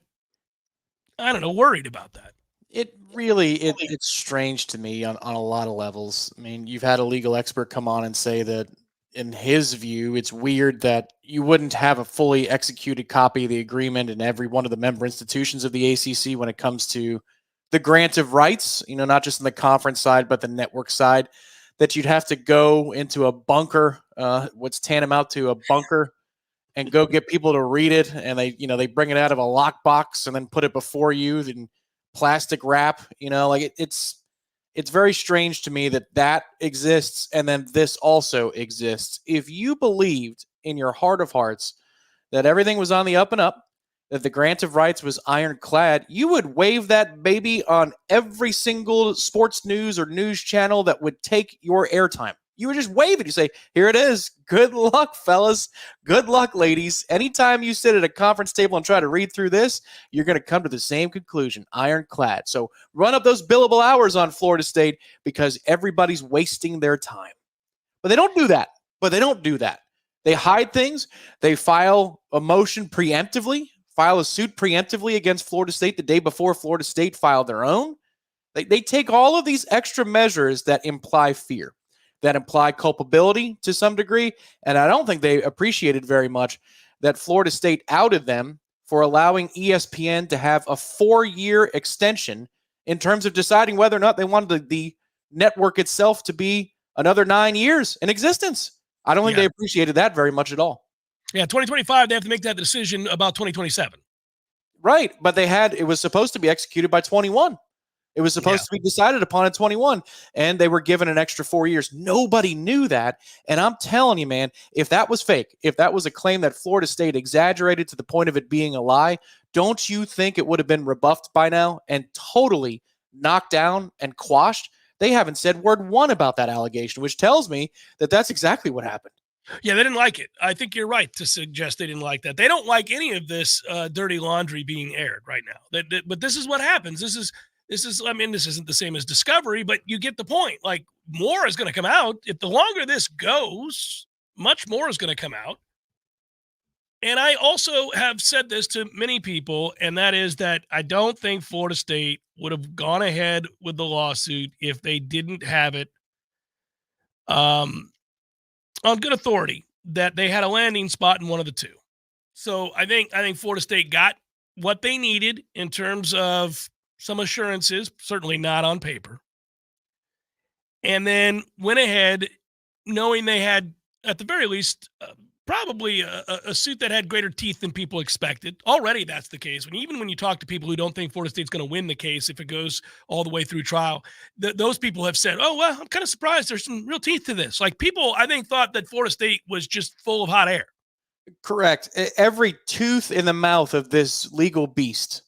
I don't know, worried about that. It's strange to me on a lot of levels. I mean, you've had a legal expert come on and say that in his view, it's weird that you wouldn't have a fully executed copy of the agreement in every one of the member institutions of the ACC when it comes to the grant of rights, not just on the conference side, but the network side, that you'd have to go into a bunker, what's tantamount to a bunker, and go get people to read it. And they bring it out of a lockbox and then put it before you in plastic wrap, it's very strange to me that exists and then this also exists. If you believed in your heart of hearts that everything was on the up and up, that the grant of rights was ironclad, you would wave that baby on every single sports news or news channel that would take your airtime. You would just wave it. You say, here it is. Good luck, fellas. Good luck, ladies. Anytime you sit at a conference table and try to read through this, you're going to come to the same conclusion, ironclad. So run up those billable hours on Florida State because everybody's wasting their time. But they don't do that. They hide things. They file a motion preemptively, file a suit preemptively against Florida State the day before Florida State filed their own. They take all of these extra measures that imply fear, that imply culpability to some degree, and I don't think they appreciated very much that Florida State outed them for allowing ESPN to have a 4-year extension in terms of deciding whether or not they wanted the network itself to be another 9 years in existence. I don't think they appreciated that very much at all. Yeah, 2025, they have to make that decision about 2027. Right, but it was supposed to be executed by 21. It was supposed to be decided upon in 21, and they were given an extra 4 years. Nobody knew that, and I'm telling you, man, if that was fake, if that was a claim that Florida State exaggerated to the point of it being a lie, don't you think it would have been rebuffed by now and totally knocked down and quashed? They haven't said word one about that allegation, which tells me that that's exactly what happened. Yeah, they didn't like it. I think you're right to suggest they didn't like that. They don't like any of this dirty laundry being aired right now. But this is what happens. This isn't the same as Discovery, but you get the point. Like, more is going to come out. If the longer this goes, much more is going to come out. And I also have said this to many people, and that is that I don't think Florida State would have gone ahead with the lawsuit if they didn't have it on good authority that they had a landing spot in one of the two. So I think Florida State got what they needed in terms of some assurances, certainly not on paper, and then went ahead knowing they had, at the very least, probably a suit that had greater teeth than people expected. Already that's the case. Even when you talk to people who don't think Florida State's going to win the case if it goes all the way through trial, those people have said, oh, well, I'm kind of surprised there's some real teeth to this. Like, people, I think, thought that Florida State was just full of hot air. Correct. Every tooth in the mouth of this legal beast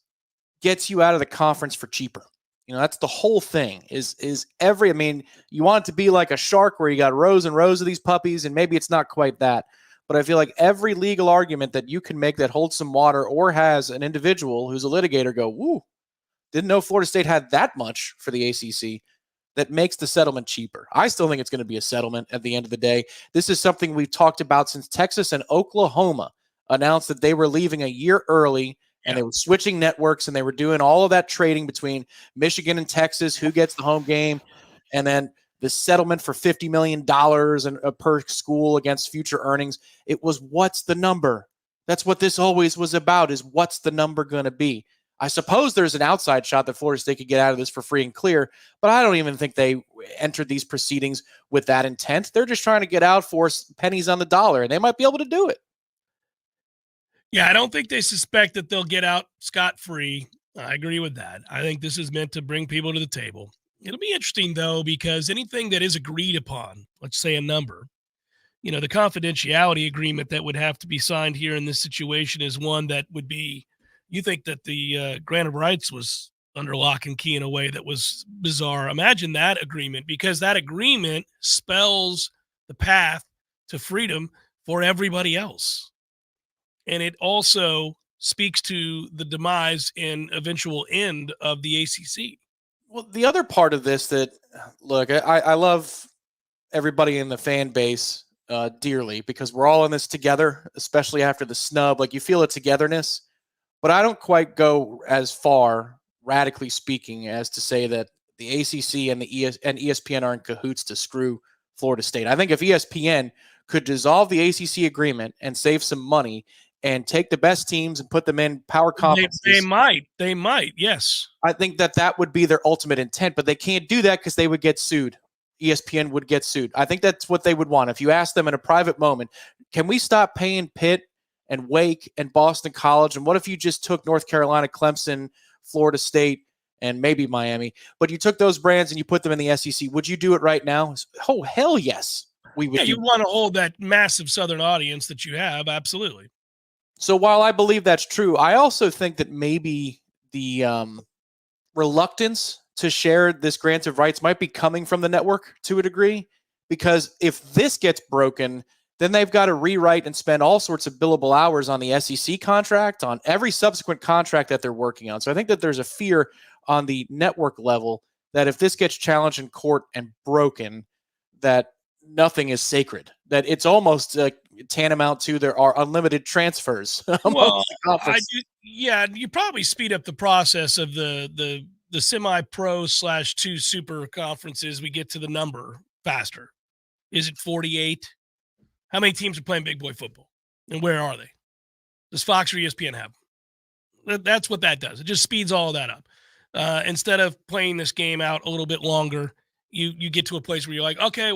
gets you out of the conference for cheaper. That's the whole thing you want it to be like a shark where you got rows and rows of these puppies, and maybe it's not quite that. But I feel like every legal argument that you can make that holds some water or has an individual who's a litigator go, woo, didn't know Florida State had that much for the ACC, that makes the settlement cheaper. I still think it's going to be a settlement at the end of the day. This is something we've talked about since Texas and Oklahoma announced that they were leaving a year early, and they were switching networks, and they were doing all of that trading between Michigan and Texas, who gets the home game, and then the settlement for $50 million per school against future earnings. It was, what's the number? That's what this always was about, is what's the number going to be? I suppose there's an outside shot that Florida State could get out of this for free and clear, but I don't even think they entered these proceedings with that intent. They're just trying to get out for pennies on the dollar, and they might be able to do it. Yeah, I don't think they suspect that they'll get out scot-free. I agree with that. I think this is meant to bring people to the table. It'll be interesting, though, because anything that is agreed upon, let's say a number, the confidentiality agreement that would have to be signed here in this situation is one that would be, you think that the grant of rights was under lock and key in a way that was bizarre. Imagine that agreement, because that agreement spells the path to freedom for everybody else. And it also speaks to the demise and eventual end of the ACC. Well, the other part of this that, look, I love everybody in the fan base dearly, because we're all in this together, especially after the snub. Like, you feel a togetherness, but I don't quite go as far, radically speaking, as to say that the ACC and ESPN are in cahoots to screw Florida State. I think if ESPN could dissolve the ACC agreement and save some money and take the best teams and put them in power conferences, They might, yes. I think that would be their ultimate intent, but they can't do that because they would get sued. ESPN would get sued. I think that's what they would want. If you ask them in a private moment, can we stop paying Pitt and Wake and Boston College? And what if you just took North Carolina, Clemson, Florida State, and maybe Miami, but you took those brands and you put them in the SEC? Would you do it right now? Oh, hell yes. We would. Yeah, you want to hold that massive Southern audience that you have. Absolutely. So while I believe that's true, I also think that maybe the reluctance to share this grant of rights might be coming from the network to a degree, because if this gets broken, then they've got to rewrite and spend all sorts of billable hours on the SEC contract, on every subsequent contract that they're working on. So I think that there's a fear on the network level that if this gets challenged in court and broken, that nothing is sacred, that it's almost tantamount to there are unlimited transfers. Well, you probably speed up the process of the semi-pro /2 super conferences. We get to the number faster. Is it 48? How many teams are playing big boy football, and where are they? Does Fox or ESPN have them? That's what that does. It just speeds all of that up. Instead of playing this game out a little bit longer, you get to a place where you're like, okay,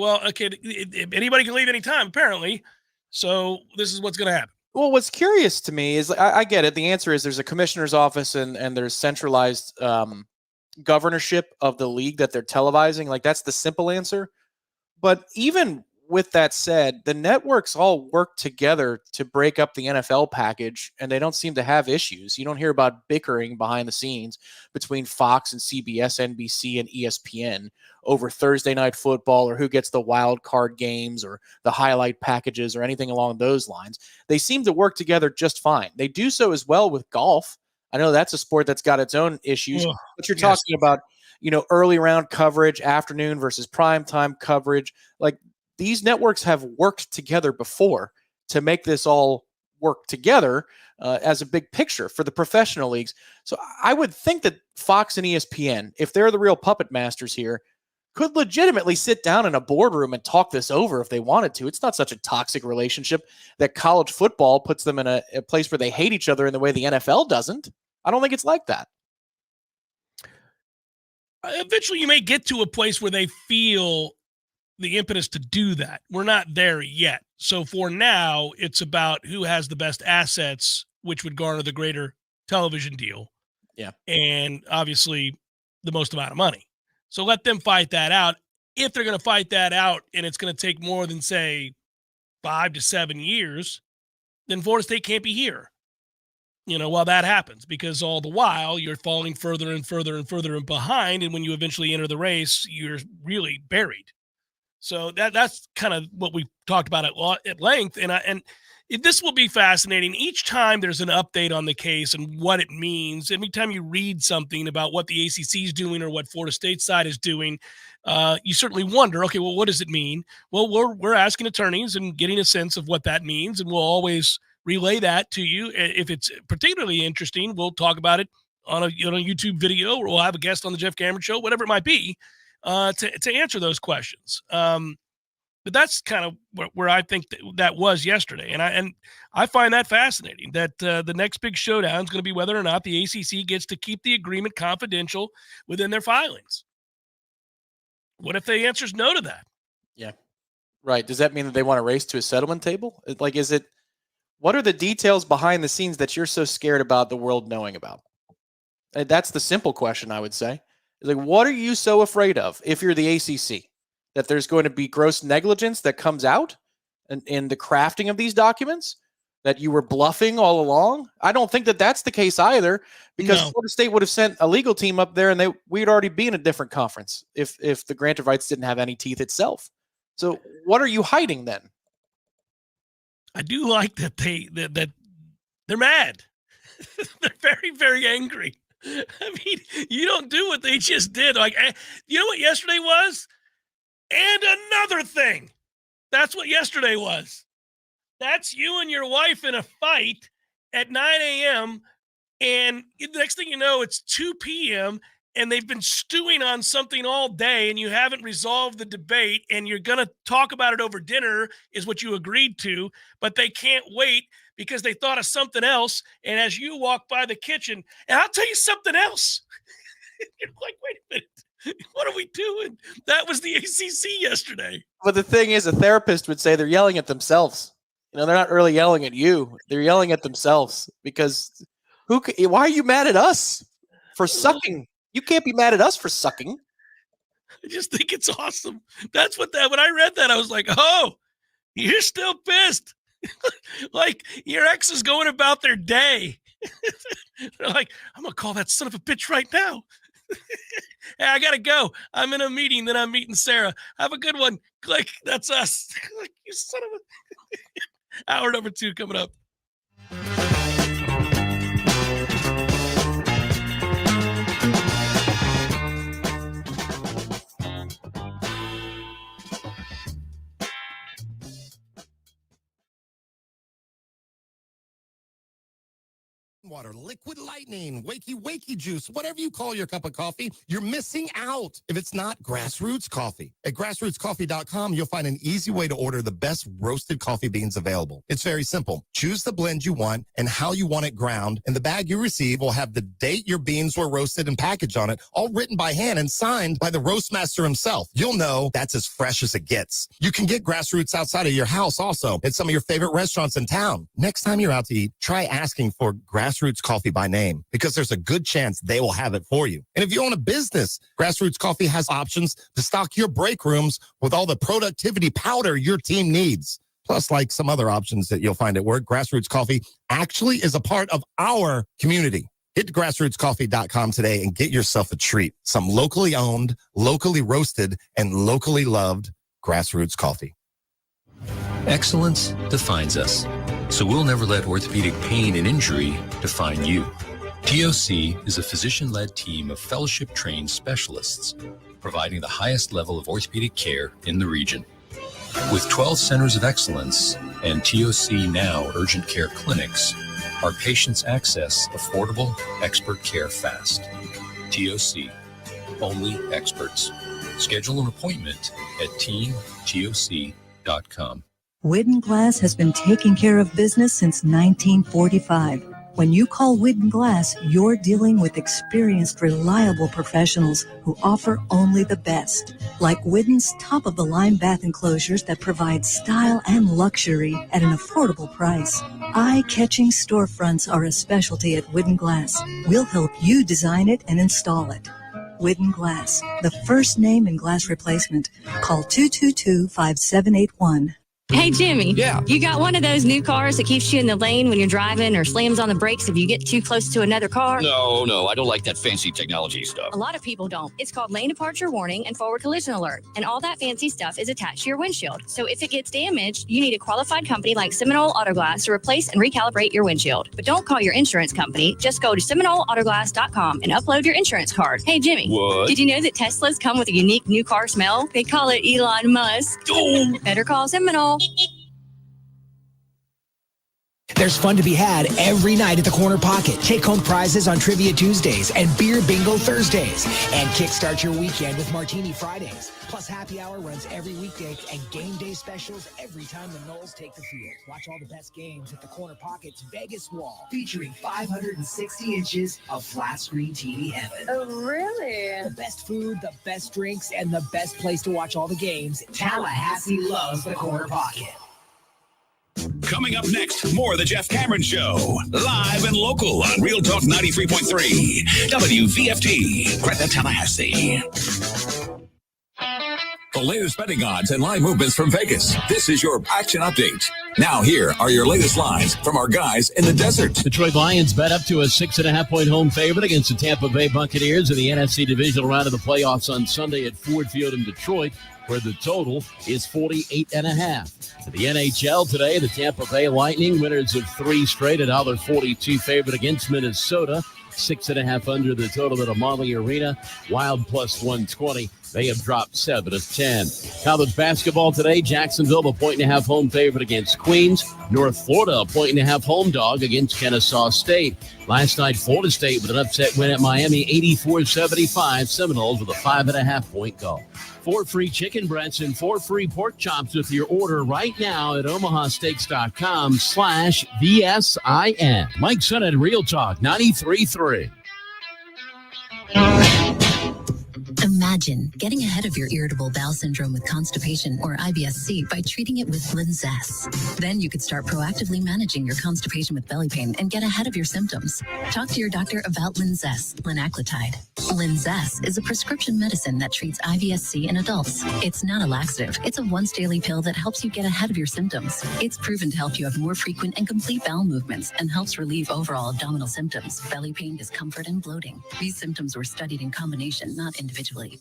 anybody can leave anytime, apparently. So this is what's going to happen. Well, what's curious to me is, I get it. The answer is there's a commissioner's office and there's centralized governorship of the league that they're televising. Like, that's the simple answer. But even with that said, the networks all work together to break up the NFL package, and they don't seem to have issues. You don't hear about bickering behind the scenes between Fox and CBS, NBC, and ESPN over Thursday night football, or who gets the wild card games or the highlight packages or anything along those lines. They seem to work together just fine. They do so as well with golf. I know that's a sport that's got its own issues, but you're talking about, early round coverage, afternoon versus primetime coverage. Like, these networks have worked together before to make this all work together as a big picture for the professional leagues. So I would think that Fox and ESPN, if they're the real puppet masters here, could legitimately sit down in a boardroom and talk this over if they wanted to. It's not such a toxic relationship that college football puts them in a place where they hate each other in the way the NFL doesn't. I don't think it's like that. Eventually, you may get to a place where they feel the impetus to do that. We're not there yet. So for now, it's about who has the best assets, which would garner the greater television deal. Yeah. And obviously the most amount of money. So let them fight that out. If they're going to fight that out and it's going to take more than, say, 5 to 7 years, then Florida State can't be here, while that happens, because all the while you're falling further and further and further and behind. And when you eventually enter the race, you're really buried. So that's kind of what we talked about at length. And this will be fascinating. Each time there's an update on the case and what it means, anytime you read something about what the ACC is doing or what Florida State side is doing, you certainly wonder, okay, well, what does it mean? Well, we're asking attorneys and getting a sense of what that means, and we'll always relay that to you. If it's particularly interesting, we'll talk about it on a YouTube video, or we'll have a guest on the Jeff Cameron Show, whatever it might be. To answer those questions. But that's kind of where I think that was yesterday. And I find that fascinating, that the next big showdown is going to be whether or not the ACC gets to keep the agreement confidential within their filings. What if the answer is no to that? Yeah. Right. Does that mean that they want to race to a settlement table? Like, what are the details behind the scenes that you're so scared about the world knowing about? That's the simple question, I would say. Like, what are you so afraid of if you're the ACC? That there's going to be gross negligence that comes out in the crafting of these documents? That you were bluffing all along? I don't think that that's the case either, because Florida State would have sent a legal team up there and we'd already be in a different conference if the grant of rights didn't have any teeth itself. So what are you hiding then? I do like that that they're mad. They're very, very angry. I mean, you don't do what they just did. Like, you know what yesterday was? And another thing. That's what yesterday was. That's you and your wife in a fight at 9 a.m. And the next thing you know, it's 2 p.m. and they've been stewing on something all day and you haven't resolved the debate and you're going to talk about it over dinner is what you agreed to, but they can't wait because they thought of something else. And as you walk by the kitchen, and I'll tell you something else. You're like, wait a minute. What are we doing? That was the ACC yesterday. But the thing is, a therapist would say they're yelling at themselves. They're not really yelling at you. They're yelling at themselves because why are you mad at us for sucking? You can't be mad at us for sucking. I just think it's awesome. That's when I read that, I was like, oh, you're still pissed. Like your ex is going about their day. They're like, I'm going to call that son of a bitch right now. Hey, I got to go. I'm in a meeting. Then I'm meeting Sarah. Have a good one. Click. That's us. Like, you son of a... Hour number 2 coming up. Water, liquid lightning, wakey juice, whatever you call your cup of coffee, you're missing out if it's not Grassroots Coffee. At grassrootscoffee.com, you'll find an easy way to order the best roasted coffee beans available. It's very simple. Choose the blend you want and how you want it ground, and the bag you receive will have the date your beans were roasted and packaged on it, all written by hand and signed by the roastmaster himself. You'll know that's as fresh as it gets. You can get Grassroots outside of your house also at some of your favorite restaurants in town. Next time you're out to eat, try asking for Grassroots Coffee by name, because there's a good chance they will have it for you. And if you own a business, Grassroots Coffee has options to stock your break rooms with all the productivity powder your team needs. Plus, like some other options that you'll find at work, Grassroots Coffee actually is a part of our community. Hit grassrootscoffee.com today and get yourself a treat. Some locally owned, locally roasted, and locally loved Grassroots Coffee. Excellence defines us, so we'll never let orthopedic pain and injury define you. TOC is a physician-led team of fellowship-trained specialists providing the highest level of orthopedic care in the region. With 12 centers of excellence and TOC Now urgent care clinics, our patients access affordable expert care fast. TOC, only experts. Schedule an appointment at teamtoc.com. Widden Glass has been taking care of business since 1945. When you call Widden Glass, you're dealing with experienced, reliable professionals who offer only the best. Like Widden's top-of-the-line bath enclosures that provide style and luxury at an affordable price. Eye-catching storefronts are a specialty at Widden Glass. We'll help you design it and install it. Widden Glass, the first name in glass replacement. Call 222-5781. Hey, Jimmy. Yeah. You got one of those new cars that keeps you in the lane when you're driving or slams on the brakes if you get too close to another car? No, I don't like that fancy technology stuff. A lot of people don't. It's called lane departure warning and forward collision alert. And all that fancy stuff is attached to your windshield. So if it gets damaged, you need a qualified company like Seminole Auto Glass to replace and recalibrate your windshield. But don't call your insurance company. Just go to SeminoleAutoGlass.com and upload your insurance card. Hey, Jimmy. What? Did you know that Teslas come with a unique new car smell? They call it Elon Musk. Oh. Better call Seminole. There's fun to be had every night at the Corner Pocket. Take-home prizes on Trivia Tuesdays and Beer Bingo Thursdays. And kickstart your weekend with Martini Fridays. Plus, happy hour runs every weekday and game day specials every time the Noles take the field. Watch all the best games at the Corner Pocket's Vegas wall, featuring 560 inches of flat-screen TV heaven. Oh, really? The best food, the best drinks, and the best place to watch all the games. Tallahassee loves the Corner Pocket. Coming up next, more of the Jeff Cameron Show. Live and local on Real Talk 93.3 WVFT, Greta, Tallahassee. The latest betting odds and line movements from Vegas. This is your action update. Now here are your latest lines from our guys in the desert. Detroit Lions bet up to a 6.5-point home favorite against the Tampa Bay Buccaneers in the NFC divisional round of the playoffs on Sunday at Ford Field in Detroit, where the total is 48.5. In the NHL today, the Tampa Bay Lightning, winners of 3 straight, $1.42 favorite against Minnesota. 6.5 under the total at Amalie Arena. Wild plus 120. They have dropped 7 of 10. College basketball today, Jacksonville, a 1.5 home favorite against Queens. North Florida, a 1.5 home dog against Kennesaw State. Last night, Florida State with an upset win at Miami, 84-75. Seminoles with a 5.5-point goal. 4 free chicken breasts and 4 free pork chops with your order right now at omahasteaks.com/VSIN. Mike Son at Real Talk 93.3. Imagine getting ahead of your irritable bowel syndrome with constipation or IBS-C by treating it with Linzess. Then you could start proactively managing your constipation with belly pain and get ahead of your symptoms. Talk to your doctor about Linzess, linaclotide. Linzess is a prescription medicine that treats IBS-C in adults. It's not a laxative. It's a once-daily pill that helps you get ahead of your symptoms. It's proven to help you have more frequent and complete bowel movements and helps relieve overall abdominal symptoms, belly pain, discomfort, and bloating. These symptoms were studied in combination, not individually.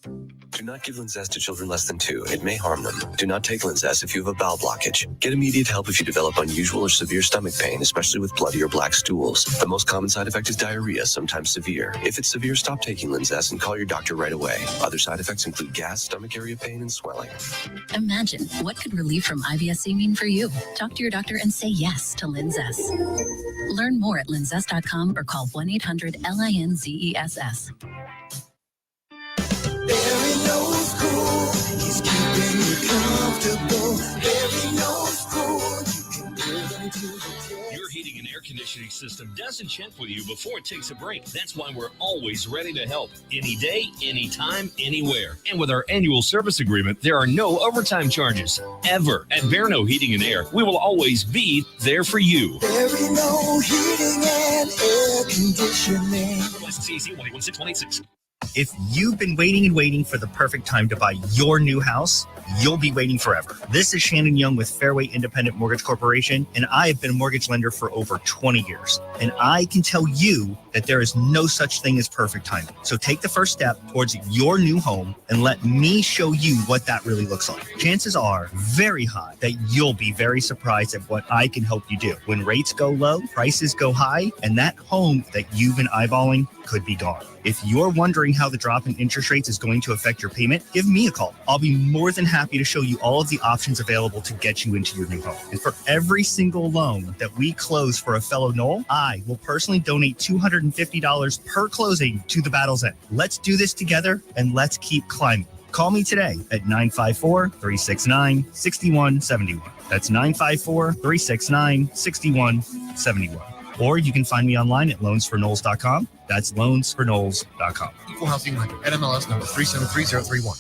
Do not give Linzess to children less than 2. It may harm them. Do not take Linzess if you have a bowel blockage. Get immediate help if you develop unusual or severe stomach pain, especially with bloody or black stools. The most common side effect is diarrhea, sometimes severe. If it's severe, stop taking Linzess and call your doctor right away. Other side effects include gas, stomach area pain, and swelling. Imagine, what could relief from IBS-C mean for you? Talk to your doctor and say yes to Linzess. Learn more at linzess.com or call 1-800-LINZESS. Barry knows cool. He's keeping you comfortable. Barry knows cool. You can build into the Your heating and air conditioning system doesn't check with you before it takes a break. That's why we're always ready to help. Any day, anytime, anywhere. And with our annual service agreement, there are no overtime charges. Ever. At Verno Heating and Air, we will always be there for you. Barry know heating and air conditioning. License CAC 1816186. If you've been waiting and waiting for the perfect time to buy your new house, you'll be waiting forever. This is Shannon Young with Fairway Independent Mortgage Corporation, and I have been a mortgage lender for over 20 years. And I can tell you that there is no such thing as perfect timing. So take the first step towards your new home and let me show you what that really looks like. Chances are very high that you'll be very surprised at what I can help you do. When rates go low, prices go high, and that home that you've been eyeballing could be gone. If you're wondering how the drop in interest rates is going to affect your payment, give me a call. I'll be more than happy to show you all of the options available to get you into your new home. And for every single loan that we close for a fellow Knoll, I will personally donate $250 per closing to the Battle's End. Let's do this together and let's keep climbing. Call me today at 954-369-6171. That's 954-369-6171. Or you can find me online at loansforknolls.com. That's loansforknolls.com. Equal housing lender. NMLS number 373031.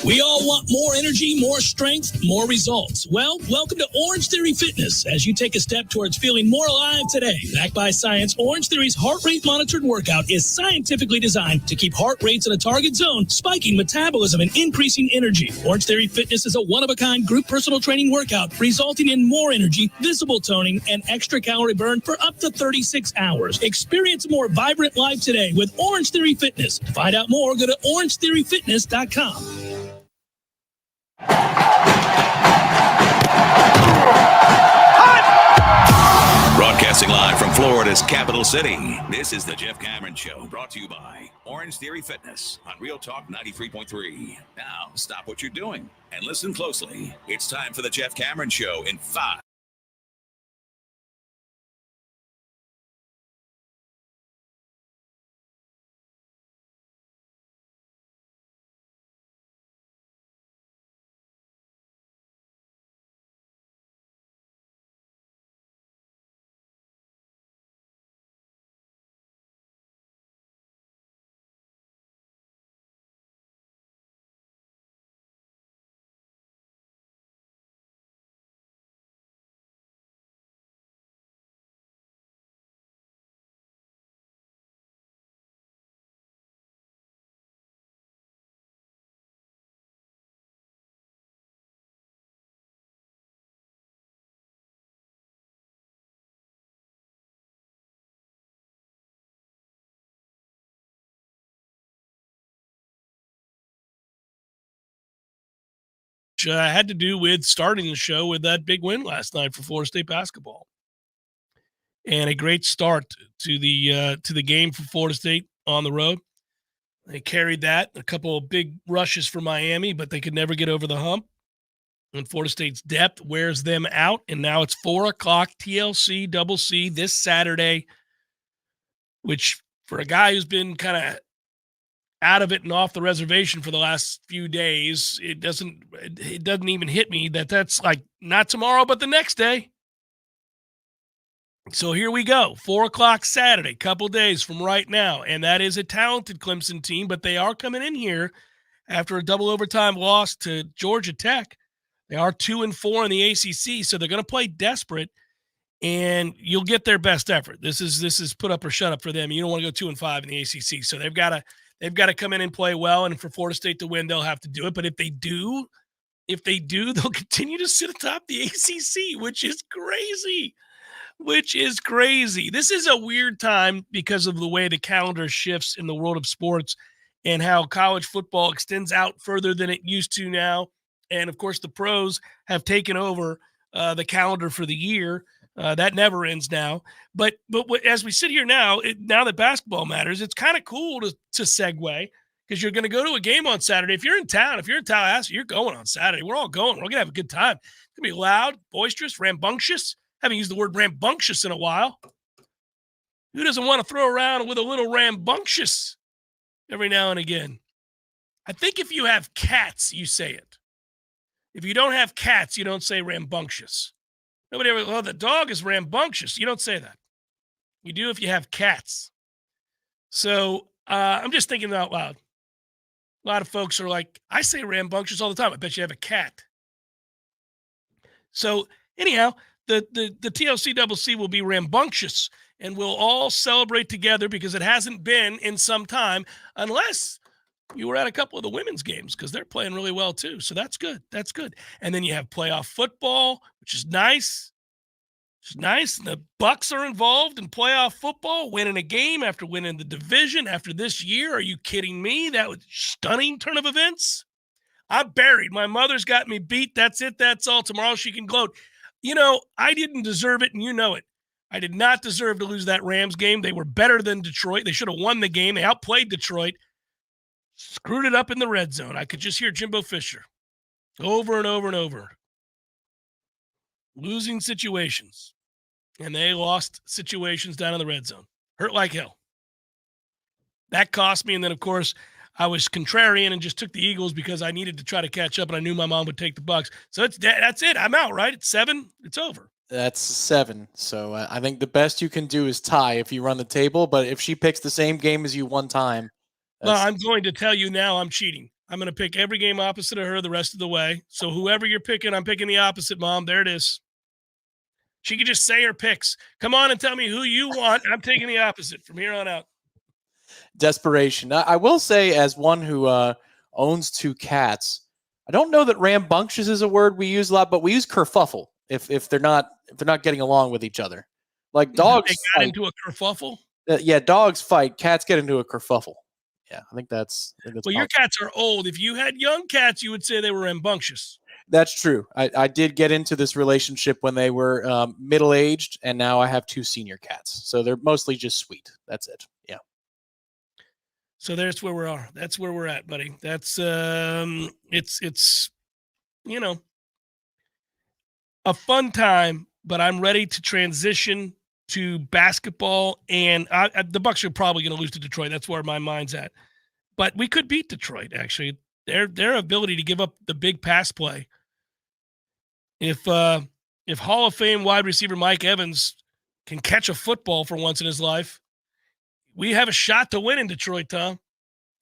We all want more energy, more strength, more results. Well, welcome to Orange Theory Fitness as you take a step towards feeling more alive today. Backed by science, Orange Theory's heart rate monitored workout is scientifically designed to keep heart rates in a target zone, spiking metabolism and increasing energy. Orange Theory Fitness is a one-of-a-kind group personal training workout resulting in more energy, visible toning, and extra calorie burn for up to 36 hours. Experience a more vibrant life today with Orange Theory Fitness. To find out more, go to orangetheoryfitness.com. Broadcasting live from Florida's capital city, this is the Jeff Cameron Show, brought to you by Orange Theory Fitness on Real Talk 93.3. Now, stop what you're doing and listen closely. It's time for the Jeff Cameron Show in 5. which had to do with starting the show with that big win last night for Florida State basketball. And a great start to the game for Florida State on the road. They carried that, a couple of big rushes for Miami, but they could never get over the hump. And Florida State's depth wears them out. And now it's 4 o'clock TLC Double C this Saturday, which for a guy who's been kind of out of it and off the reservation for the last few days, it doesn't even hit me that that's like not tomorrow, but the next day. So here we go, 4 o'clock Saturday, couple days from right now, and that is a talented Clemson team, but they are coming in here after a double overtime loss to Georgia Tech. They are 2-4 in the ACC, so they're going to play desperate, and you'll get their best effort. This is put up or shut up for them. You don't want to go 2-5 in the ACC, so they've got to come in and play well, and for Florida State to win, they'll have to do it. But if they do, they'll continue to sit atop the ACC, which is crazy. This is a weird time because of the way the calendar shifts in the world of sports and how college football extends out further than it used to now. And, of course, the pros have taken over the calendar for the year. That never ends now. But as we sit here now, now that basketball matters, it's kind of cool to segue because you're going to go to a game on Saturday. If you're in Tallahassee, you're going on Saturday. We're all going. We're going to have a good time. It's going to be loud, boisterous, rambunctious. Haven't used the word rambunctious in a while. Who doesn't want to throw around with a little rambunctious every now and again? I think if you have cats, you say it. If you don't have cats, you don't say rambunctious. Nobody ever, the dog is rambunctious. You don't say that. You do if you have cats. So I'm just thinking out loud. A lot of folks are like, I say rambunctious all the time. I bet you have a cat. So anyhow, the TLC Double C will be rambunctious, and we'll all celebrate together because it hasn't been in some time, unless you were at a couple of the women's games because they're playing really well too. So that's good. That's good. And then you have playoff football, which is nice. It's nice. The Bucks are involved in playoff football, winning a game after winning the division after this year. Are you kidding me? That was a stunning turn of events. I'm buried. My mother's got me beat. That's it. That's all. Tomorrow she can gloat. You know, I didn't deserve it, and you know it. I did not deserve to lose that Rams game. They were better than Detroit. They should have won the game. They outplayed Detroit. Screwed it up in the red zone. I could just hear Jimbo Fisher over and over and over. Losing situations. And they lost situations down in the red zone. Hurt like hell. That cost me. And then, of course, I was contrarian and just took the Eagles because I needed to try to catch up, and I knew my mom would take the Bucks. So that's it. I'm out, right? It's 7. It's over. That's 7. So I think the best you can do is tie if you run the table. But if she picks the same game as you one time. Well, I'm going to tell you now I'm cheating. I'm going to pick every game opposite of her the rest of the way. So whoever you're picking, I'm picking the opposite, Mom. There it is. She could just say her picks. Come on and tell me who you want. I'm taking the opposite from here on out. Desperation. I will say, as one who owns 2 cats, I don't know that rambunctious is a word we use a lot, but we use kerfuffle if they're not getting along with each other. Like dogs they got into a kerfuffle. Yeah, dogs fight. Cats get into a kerfuffle. Yeah, I think that's well, your cats are old. If you had young cats, you would say they were rambunctious. That's true. I did get into this relationship when they were middle-aged, and now I have 2 senior cats. So they're mostly just sweet. That's it. Yeah. So there's where we are. That's where we're at, buddy. That's it's you know, a fun time, but I'm ready to transition to basketball, and the Bucks are probably going to lose to Detroit. That's where my mind's at. But we could beat Detroit, actually. Their ability to give up the big pass play. If Hall of Fame wide receiver Mike Evans can catch a football for once in his life, we have a shot to win in Detroit, Tom.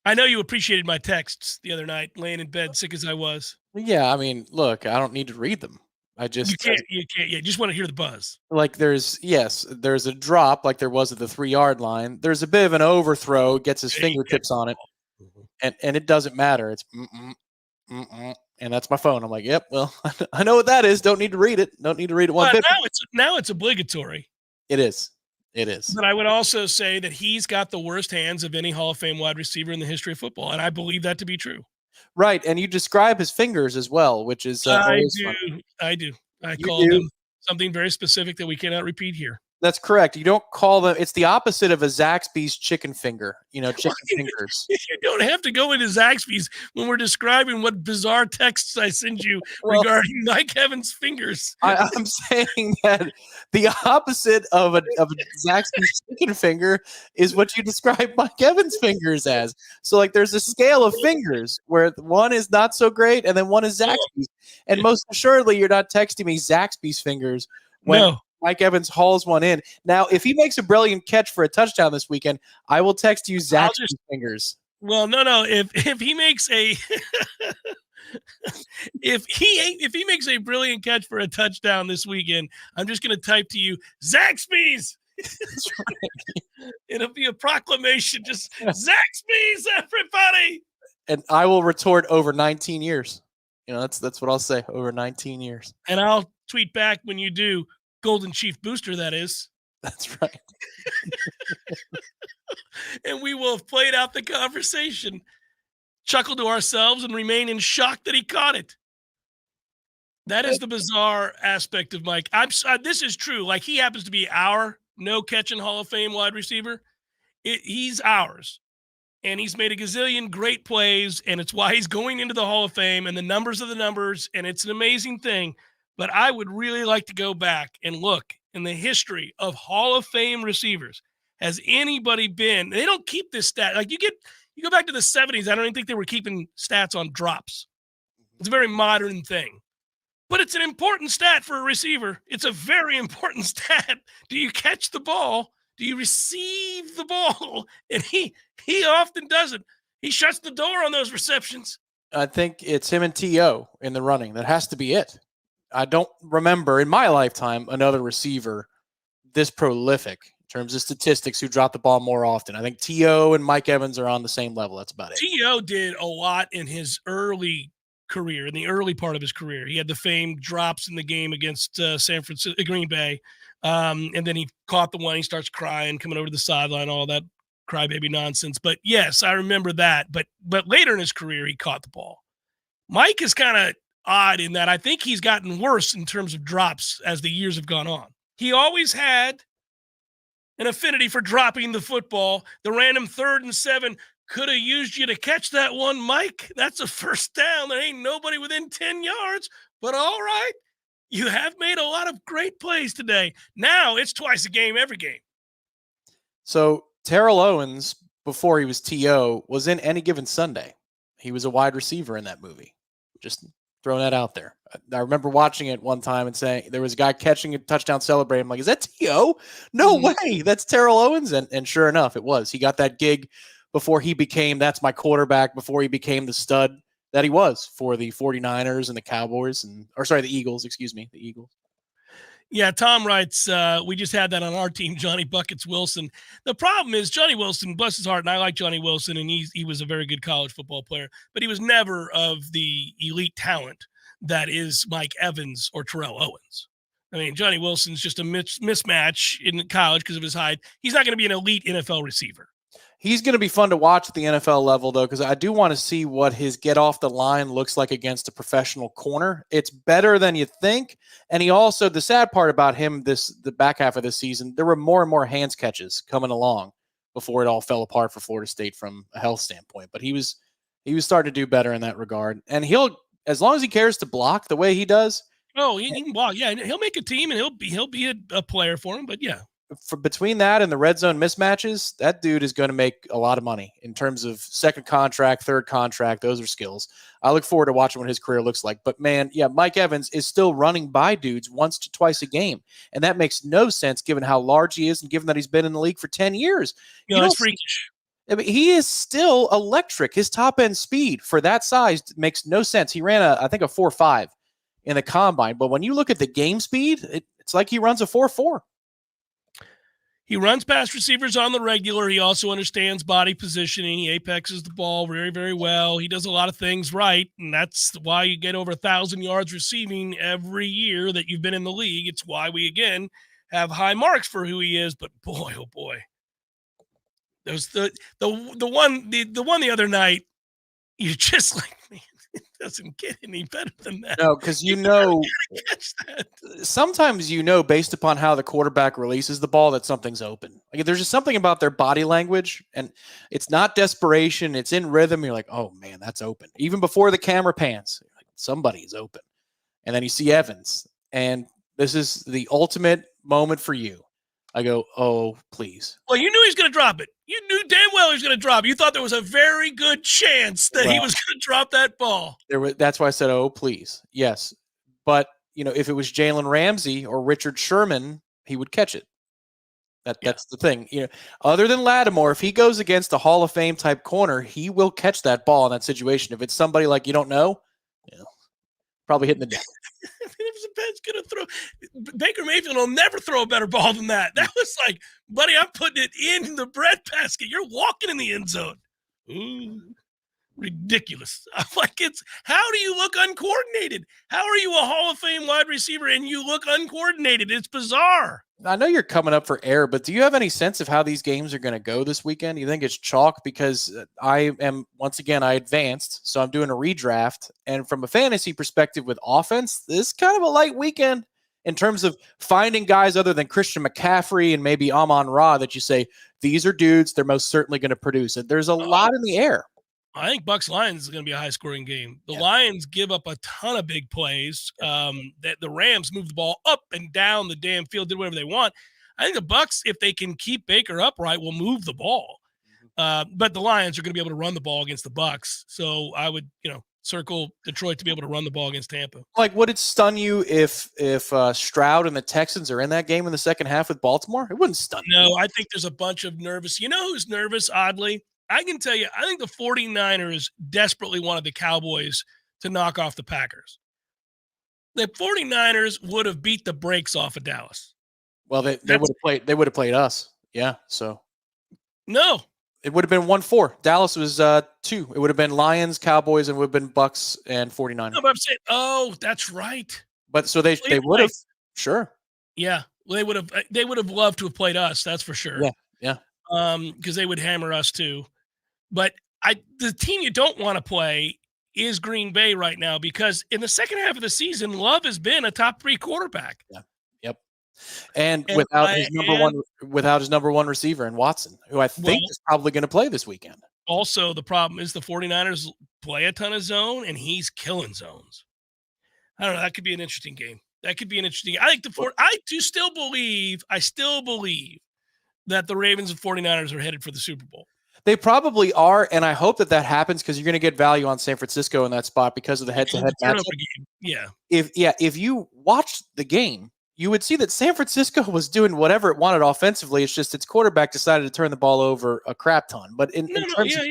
I know you appreciated my texts the other night, laying in bed, sick as I was. Yeah, I mean, look, I don't need to read them. You can't. Yeah, you just want to hear the buzz. Like there's a drop like there was at the 3-yard line. There's a bit of an overthrow, gets his fingertips on it, and it doesn't matter. It's and that's my phone. I'm like, yep, well, I know what that is. Don't need to read it. Don't need to read it one bit. Now it's obligatory. It is. It is. But I would also say that he's got the worst hands of any Hall of Fame wide receiver in the history of football, and I believe that to be true. Right, and you describe his fingers as well, which is always fun. I do. I You call do? them something very specific that we cannot repeat here. That's correct. You don't call them. It's the opposite of a Zaxby's chicken finger. Chicken fingers. You don't have to go into Zaxby's when we're describing what bizarre texts I send you Well, regarding Mike Evans' fingers. I'm saying that the opposite of a Zaxby's chicken finger is what you describe Mike Evans' fingers as. So, like, there's a scale of fingers where one is not so great and then one is Zaxby's. And most assuredly, you're not texting me Zaxby's fingers when No. Mike Evans hauls one in. Now, if he makes a brilliant catch for a touchdown this weekend, I will text you Zaxby's fingers. Well, no. If he makes a if he makes a brilliant catch for a touchdown this weekend, I'm just going to type to you Zaxby's. That's right. It'll be a proclamation, just Zaxby's, everybody. And I will retort over 19 years. That's what I'll say, over 19 years. And I'll tweet back when you do. Golden Chief Booster, that is. That's right. And we will have played out the conversation, chuckle to ourselves, and remain in shock that he caught it. That is the bizarre aspect of Mike. This is true. Like, he happens to be our no-catching Hall of Fame wide receiver. He's ours. And he's made a gazillion great plays, and it's why he's going into the Hall of Fame, and the numbers are the numbers, and it's an amazing thing. But I would really like to go back and look in the history of Hall of Fame receivers. Has anybody been? They don't keep this stat. Like, you go back to the 70s. I don't even think they were keeping stats on drops. It's a very modern thing. But it's an important stat for a receiver. It's a very important stat. Do you catch the ball? Do you receive the ball? And he often doesn't. He shuts the door on those receptions. I think it's him and T.O. in the running. That has to be it. I don't remember in my lifetime another receiver this prolific in terms of statistics who dropped the ball more often. I think T.O. and Mike Evans are on the same level. That's about it. T.O. did a lot in his early career, in the early part of his career. He had the famed drops in the game against Green Bay. And then he caught the one. He starts crying, coming over to the sideline, all that crybaby nonsense. But yes, I remember that. But later in his career, he caught the ball. Mike is kind of odd in that I think he's gotten worse in terms of drops as the years have gone on. He always had an affinity for dropping the football. The random 3rd and 7 could have used you to catch that one, Mike. That's a first down. There ain't nobody within 10 yards, but all right. You have made a lot of great plays today. Now it's twice a game, every game. So Terrell Owens, before he was T.O., was in Any Given Sunday. He was a wide receiver in that movie. Just throwing that out there. I remember watching it one time and saying there was a guy catching a touchdown celebrating. I'm like, is that T.O.? No way. That's Terrell Owens. And sure enough, it was. He got that gig before he became, that's my quarterback, before he became the stud that he was for the 49ers and the Cowboys the Eagles, the Eagles. Yeah, Tom writes, we just had that on our team, Johnny Buckets Wilson. The problem is Johnny Wilson, bless his heart, and I like Johnny Wilson, and he was a very good college football player, but he was never of the elite talent that is Mike Evans or Terrell Owens. I mean, Johnny Wilson's just a mismatch in college because of his height. He's not going to be an elite NFL receiver. He's going to be fun to watch at the NFL level, though, because I do want to see what his get off the line looks like against a professional corner. It's better than you think. And he also, the sad part about him, the back half of this season, there were more and more hands catches coming along before it all fell apart for Florida State from a health standpoint. But he was starting to do better in that regard. And he'll, as long as he cares to block the way he does. Oh, he can block. Yeah, he'll make a team, and he'll be a player for him. But yeah. For between that and the red zone mismatches, that dude is going to make a lot of money in terms of second contract, third contract. Those are skills. I look forward to watching what his career looks like. But man, yeah, Mike Evans is still running by dudes once to twice a game. And that makes no sense given how large he is and given that he's been in the league for 10 years. It's freakish. I mean, he is still electric. His top end speed for that size makes no sense. He ran I think a 4.5 in the combine. But when you look at the game speed, it's like he runs a 4.4. He runs past receivers on the regular. He also understands body positioning. He apexes the ball very, very well. He does a lot of things right, and that's why you get over 1,000 yards receiving every year that you've been in the league. It's why we, again, have high marks for who he is. But boy, oh boy, there's the one the other night. you're just like, man, it doesn't get any better than that. No, because Catch that. sometimes based upon how the quarterback releases the ball that something's open. Like there's just something about their body language, and it's not desperation. It's in rhythm. You're like, oh man, that's open. Even before the camera pans, like, somebody is open. And then you see Evans, and this is the ultimate moment for you. I go, oh, please. Well, you knew he was going to drop it. You knew damn well he was going to drop it. You thought there was a very good chance that he was going to drop that ball. That's why I said, oh, please. Yes. But, if it was Jalen Ramsey or Richard Sherman, he would catch it. That's the thing. Other than Lattimore, if he goes against a Hall of Fame type corner, he will catch that ball in that situation. If it's somebody like you don't know, probably hitting the deck. If the Ben's going to throw, Baker Mayfield will never throw a better ball than that. That was like, buddy, I'm putting it in the bread basket. You're walking in the end zone. Ooh, ridiculous. I'm like, how do you look uncoordinated? How are you a Hall of Fame wide receiver and you look uncoordinated? It's bizarre. I know you're coming up for air, but do you have any sense of how these games are going to go this weekend? You think it's chalk? Because I advanced, so I'm doing a redraft. And from a fantasy perspective with offense, this is kind of a light weekend in terms of finding guys other than Christian McCaffrey and maybe Amon-Ra that you say, these are dudes, they're most certainly going to produce it. There's a lot in the air. I think Bucs-Lions is going to be a high-scoring game. The Lions give up a ton of big plays. That the Rams move the ball up and down the damn field, did whatever they want. I think the Bucs, if they can keep Baker upright, will move the ball. But the Lions are going to be able to run the ball against the Bucs. So I would, circle Detroit to be able to run the ball against Tampa. Like, would it stun you if Stroud and the Texans are in that game in the second half with Baltimore? It wouldn't stun you. No, I think there's a bunch of nervous. You know who's nervous, oddly? I can tell you, I think the 49ers desperately wanted the Cowboys to knock off the Packers. The 49ers would have beat the brakes off of Dallas. Well, they would have played us. Yeah, so. No. It would have been 1-4. Dallas was 2. It would have been Lions, Cowboys, and it would have been Bucs and 49ers. No, but I'm saying, that's right. But so they would have, sure. Yeah. Well, they would have loved to have played us, that's for sure. Yeah. Because they would hammer us too. But the team you don't want to play is Green Bay right now, because in the second half of the season, Love has been a top 3 quarterback. Yeah. Yep. And without his number one receiver in Watson, who I think is probably going to play this weekend. Also, the problem is the 49ers play a ton of zone, and he's killing zones. I don't know. That could be an interesting game. I think I still believe that the Ravens and 49ers are headed for the Super Bowl. They probably are, and I hope that happens because you're going to get value on San Francisco in that spot because of the head-to-head matchup. Yeah. If you watched the game, you would see that San Francisco was doing whatever it wanted offensively. It's just its quarterback decided to turn the ball over a crap ton. But in terms of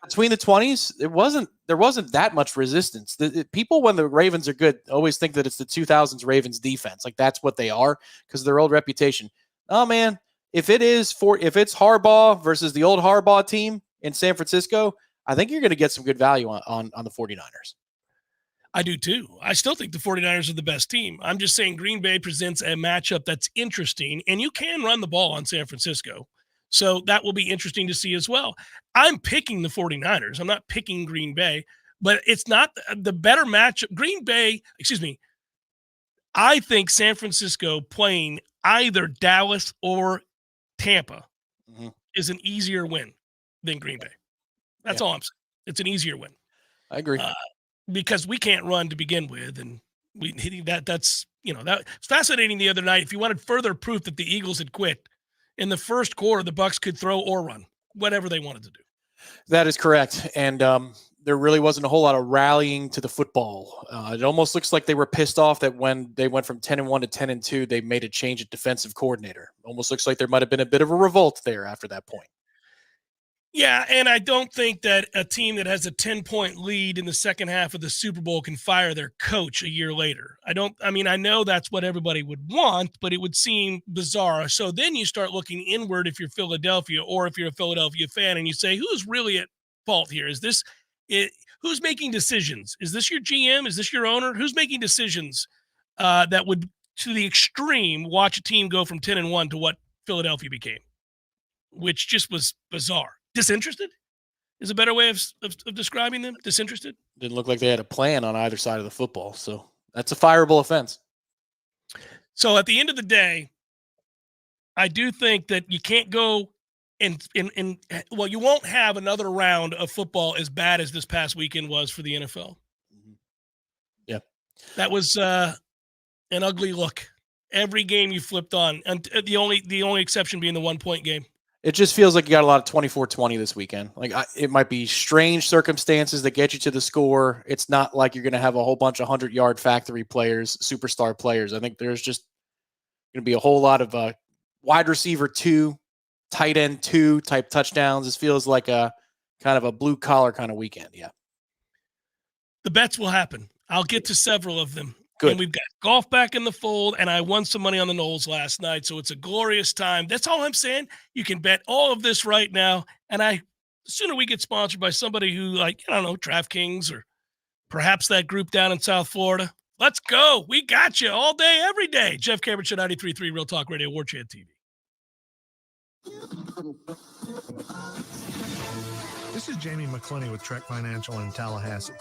between the 20s, there wasn't that much resistance. People, when the Ravens are good, always think that it's the 2000s Ravens defense. Like that's what they are because of their old reputation. Oh man. If it's Harbaugh versus the old Harbaugh team in San Francisco, I think you're going to get some good value on the 49ers. I do too. I still think the 49ers are the best team. I'm just saying Green Bay presents a matchup that's interesting, and you can run the ball on San Francisco. So that will be interesting to see as well. I'm picking the 49ers. I'm not picking Green Bay, but it's not the better matchup. I think San Francisco playing either Dallas or Tampa is an easier win than Green Bay. That's all I'm saying. It's an easier win. I agree. Because we can't run to begin with, and that's fascinating the other night. If you wanted further proof that the Eagles had quit, in the first quarter, the Bucs could throw or run, whatever they wanted to do. That is correct. And there really wasn't a whole lot of rallying to the football. It almost looks like they were pissed off that when they went from 10-1 to 10-2, they made a change at defensive coordinator. Almost looks like there might have been a bit of a revolt there after that point. Yeah, and I don't think that a team that has a 10-point lead in the second half of the Super Bowl can fire their coach a year later. I know that's what everybody would want, but it would seem bizarre. So then you start looking inward if you're Philadelphia, or if you're a Philadelphia fan, and you say, who's really at fault here? Who's making decisions? Is this your GM? Is this your owner? Who's making decisions that would, to the extreme, watch a team go from 10-1 to what Philadelphia became, which just was bizarre. Disinterested? is a better way of describing them. Disinterested. Didn't look like they had a plan on either side of the football. So that's a fireable offense. So at the end of the day, I do think that you can't go well, you won't have another round of football as bad as this past weekend was for the NFL. Yeah. That was an ugly look. Every game you flipped on, and the only exception being the 1-point game. It just feels like you got a lot of 24-20 this weekend. Like it might be strange circumstances that get you to the score. It's not like you're going to have a whole bunch of 100-yard factory players, superstar players. I think there's just going to be a whole lot of wide receiver 2, tight end 2 type touchdowns. This feels like a kind of a blue collar kind of weekend. Yeah. The bets will happen. I'll get to several of them. Good. And we've got golf back in the fold, and I won some money on the Knowles last night, so it's a glorious time. That's all I'm saying. You can bet all of this right now, and the sooner we get sponsored by somebody who, like, I don't know, DraftKings or perhaps that group down in South Florida. Let's go. We got you all day, every day. Jeff Cameron Show, 93.3 Real Talk Radio, Warchant TV. This is Jamie McClenny with Trek Financial in Tallahassee.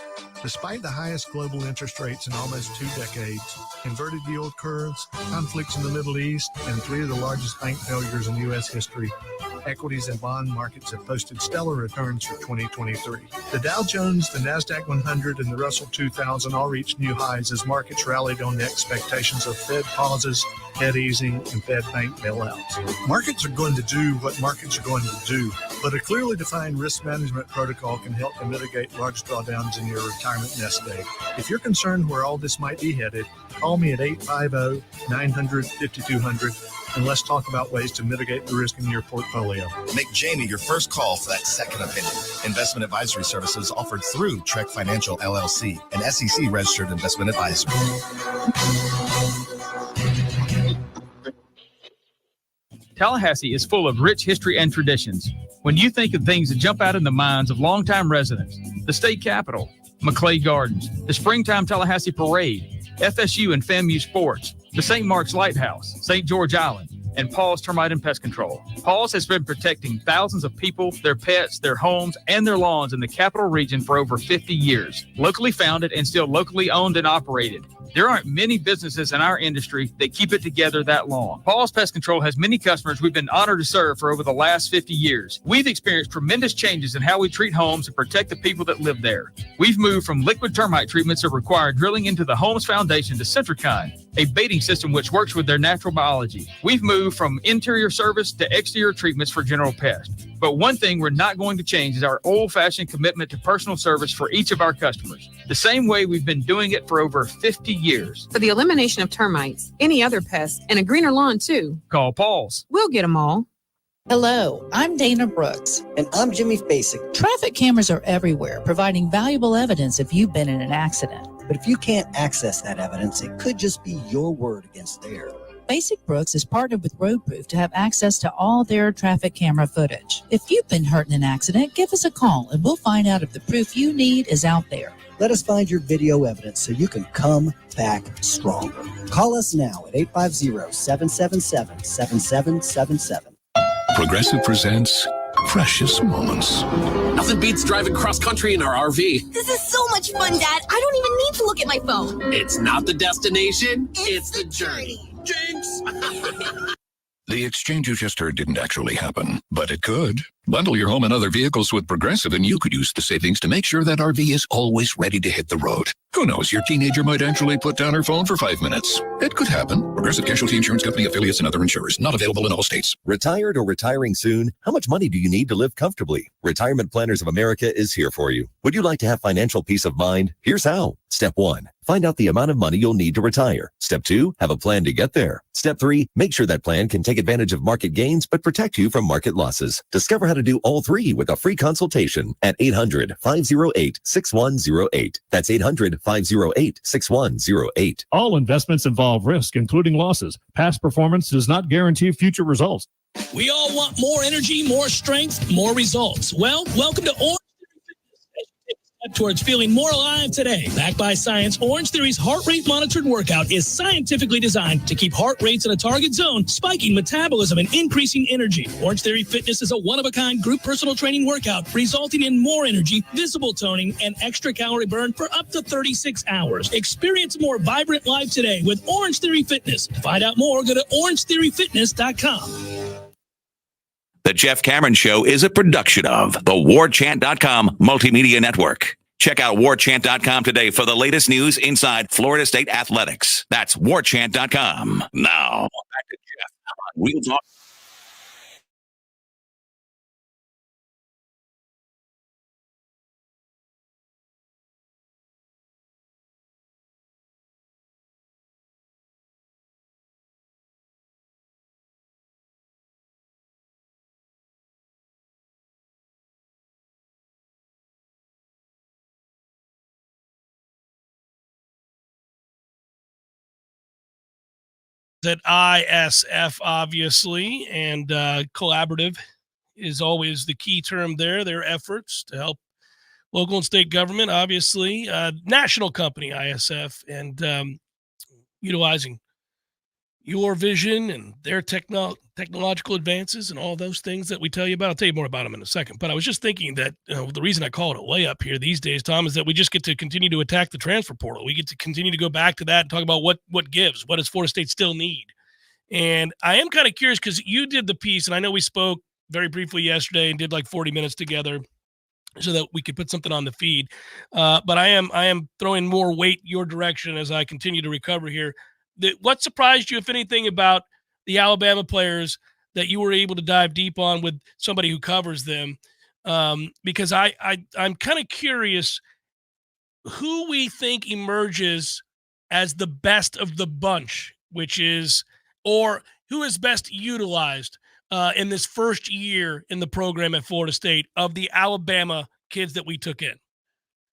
Despite the highest global interest rates in almost 2 decades, inverted yield curves, conflicts in the Middle East, and 3 of the largest bank failures in U.S. history, equities and bond markets have posted stellar returns for 2023. The Dow Jones, the NASDAQ 100, and the Russell 2000 all reached new highs as markets rallied on the expectations of Fed pauses, Fed easing, and Fed bank bailouts. Markets are going to do what markets are going to do, but a clearly defined risk management protocol can help to mitigate large drawdowns in your retirement nest egg. If you're concerned where all this might be headed, call me at 850-900-5200 and let's talk about ways to mitigate the risk in your portfolio. Make Jamie your first call for that second opinion. Investment advisory services offered through Trek Financial LLC, an SEC registered investment advisor. Tallahassee is full of rich history and traditions. When you think of things that jump out in the minds of longtime residents, the state capitol, McClay Gardens, the Springtime Tallahassee Parade, FSU and FAMU Sports, the St. Mark's Lighthouse, St. George Island, and Paul's Termite and Pest Control. Paul's has been protecting thousands of people, their pets, their homes, and their lawns in the capital region for over 50 years. Locally founded and still locally owned and operated. There aren't many businesses in our industry that keep it together that long. Paul's Pest Control has many customers we've been honored to serve for over the last 50 years. We've experienced tremendous changes in how we treat homes and protect the people that live there. We've moved from liquid termite treatments that require drilling into the home's foundation to Centricine, a baiting system which works with their natural biology. We've moved from interior service to exterior treatments for general pests. But one thing we're not going to change is our old-fashioned commitment to personal service for each of our customers, the same way we've been doing it for over 50 years. For the elimination of termites, any other pests, and a greener lawn, too. Call Paul's. We'll get them all. Hello, I'm Dana Brooks. And I'm Jimmy Basic. Traffic cameras are everywhere, providing valuable evidence if you've been in an accident. But if you can't access that evidence, it could just be your word against theirs. Basic Brooks is partnered with Roadproof to have access to all their traffic camera footage. If you've been hurt in an accident, give us a call and we'll find out if the proof you need is out there. Let us find your video evidence so you can come back stronger. Call us now at 850-777-7777. Progressive presents Precious Moments. Nothing beats driving cross-country in our RV. This is so much fun, Dad. I don't even need to look at my phone. It's not the destination, it's the journey. Jinx! The exchange you just heard didn't actually happen, but it could. Bundle your home and other vehicles with Progressive and you could use the savings to make sure that RV is always ready to hit the road. Who knows, your teenager might actually put down her phone for 5 minutes. It could happen. Progressive Casualty Insurance Company, affiliates, and other insurers. Not available in all states. Retired or retiring soon? How much money do you need to live comfortably? Retirement Planners of America is here for you. Would you like to have financial peace of mind? Here's how. Step 1. Find out the amount of money you'll need to retire. Step 2. Have a plan to get there. Step 3. Make sure that plan can take advantage of market gains but protect you from market losses. Discover how to do all 3 with a free consultation at 800-508-6108. That's 800-508-6108. All investments involve risk, including losses. Past performance does not guarantee future results. We all want more energy, more strength, more results. Well, welcome to Orange Theory Fitness. As you take a towards feeling more alive today. Backed by science, Orange Theory's heart rate monitored workout is scientifically designed to keep heart rates in a target zone, spiking metabolism and increasing energy. Orange Theory Fitness is a one-of-a-kind group personal training workout, resulting in more energy, visible toning, and extra calorie burn for up to 36 hours. Experience a more vibrant life today with Orange Theory Fitness. To find out more, go to orangetheoryfitness.com. The Jeff Cameron Show is a production of the Warchant.com Multimedia Network. Check out Warchant.com today for the latest news inside Florida State athletics. That's Warchant.com. Now, back to Jeff on Wheel Talk. At ISF, obviously, and collaborative is always the key term there. Their efforts to help local and state government, obviously, national company ISF, and utilizing your vision and their technological advances and all those things that we tell you about. I'll tell you more about them in a second. But I was just thinking that the reason I call it a layup here these days, Tom, is that we just get to continue to attack the transfer portal. We get to continue to go back to that and talk about what gives. What does Florida State still need? And I am kind of curious because you did the piece, and I know we spoke very briefly yesterday and did like 40 minutes together so that we could put something on the feed. But I am throwing more weight your direction as I continue to recover here. What surprised you, if anything, about the Alabama players that you were able to dive deep on with somebody who covers them? Because I'm kind of curious who we think emerges as the best of the bunch, which is, or who is best utilized in this first year in the program at Florida State of the Alabama kids that we took in.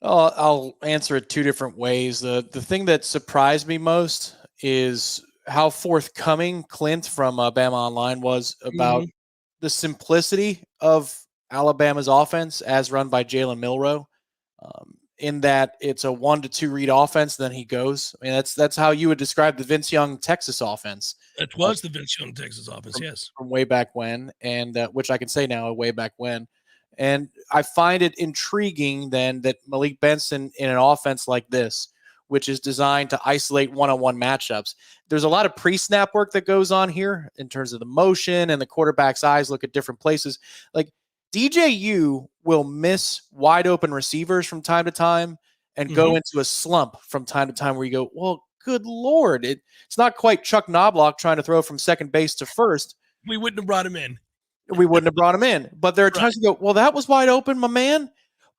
I'll answer it two different ways. The thing that surprised me most is how forthcoming Clint from Bama Online was about the simplicity of Alabama's offense as run by Jalen Milroe, in that it's a 1-2 read offense, then he goes. I mean, that's how you would describe the Vince Young Texas offense. That was the Vince Young Texas offense, yes. From way back when, and which I can say now, way back when. And I find it intriguing then that Malik Benson in an offense like this, which is designed to isolate one-on-one matchups, there's a lot of pre-snap work that goes on here in terms of the motion and the quarterback's eyes look at different places. Like DJU will miss wide open receivers from time to time and go into a slump from time to time where you go, well, good Lord, it's not quite Chuck Knobloch trying to throw from second base to first. We wouldn't have brought him in. We wouldn't have brought him in. But there are times you go, well, that was wide open, my man.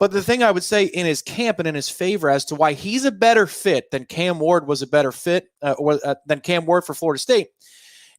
But the thing I would say in his camp and in his favor as to why he's a better fit than Cam Ward was a better fit than Cam Ward for Florida State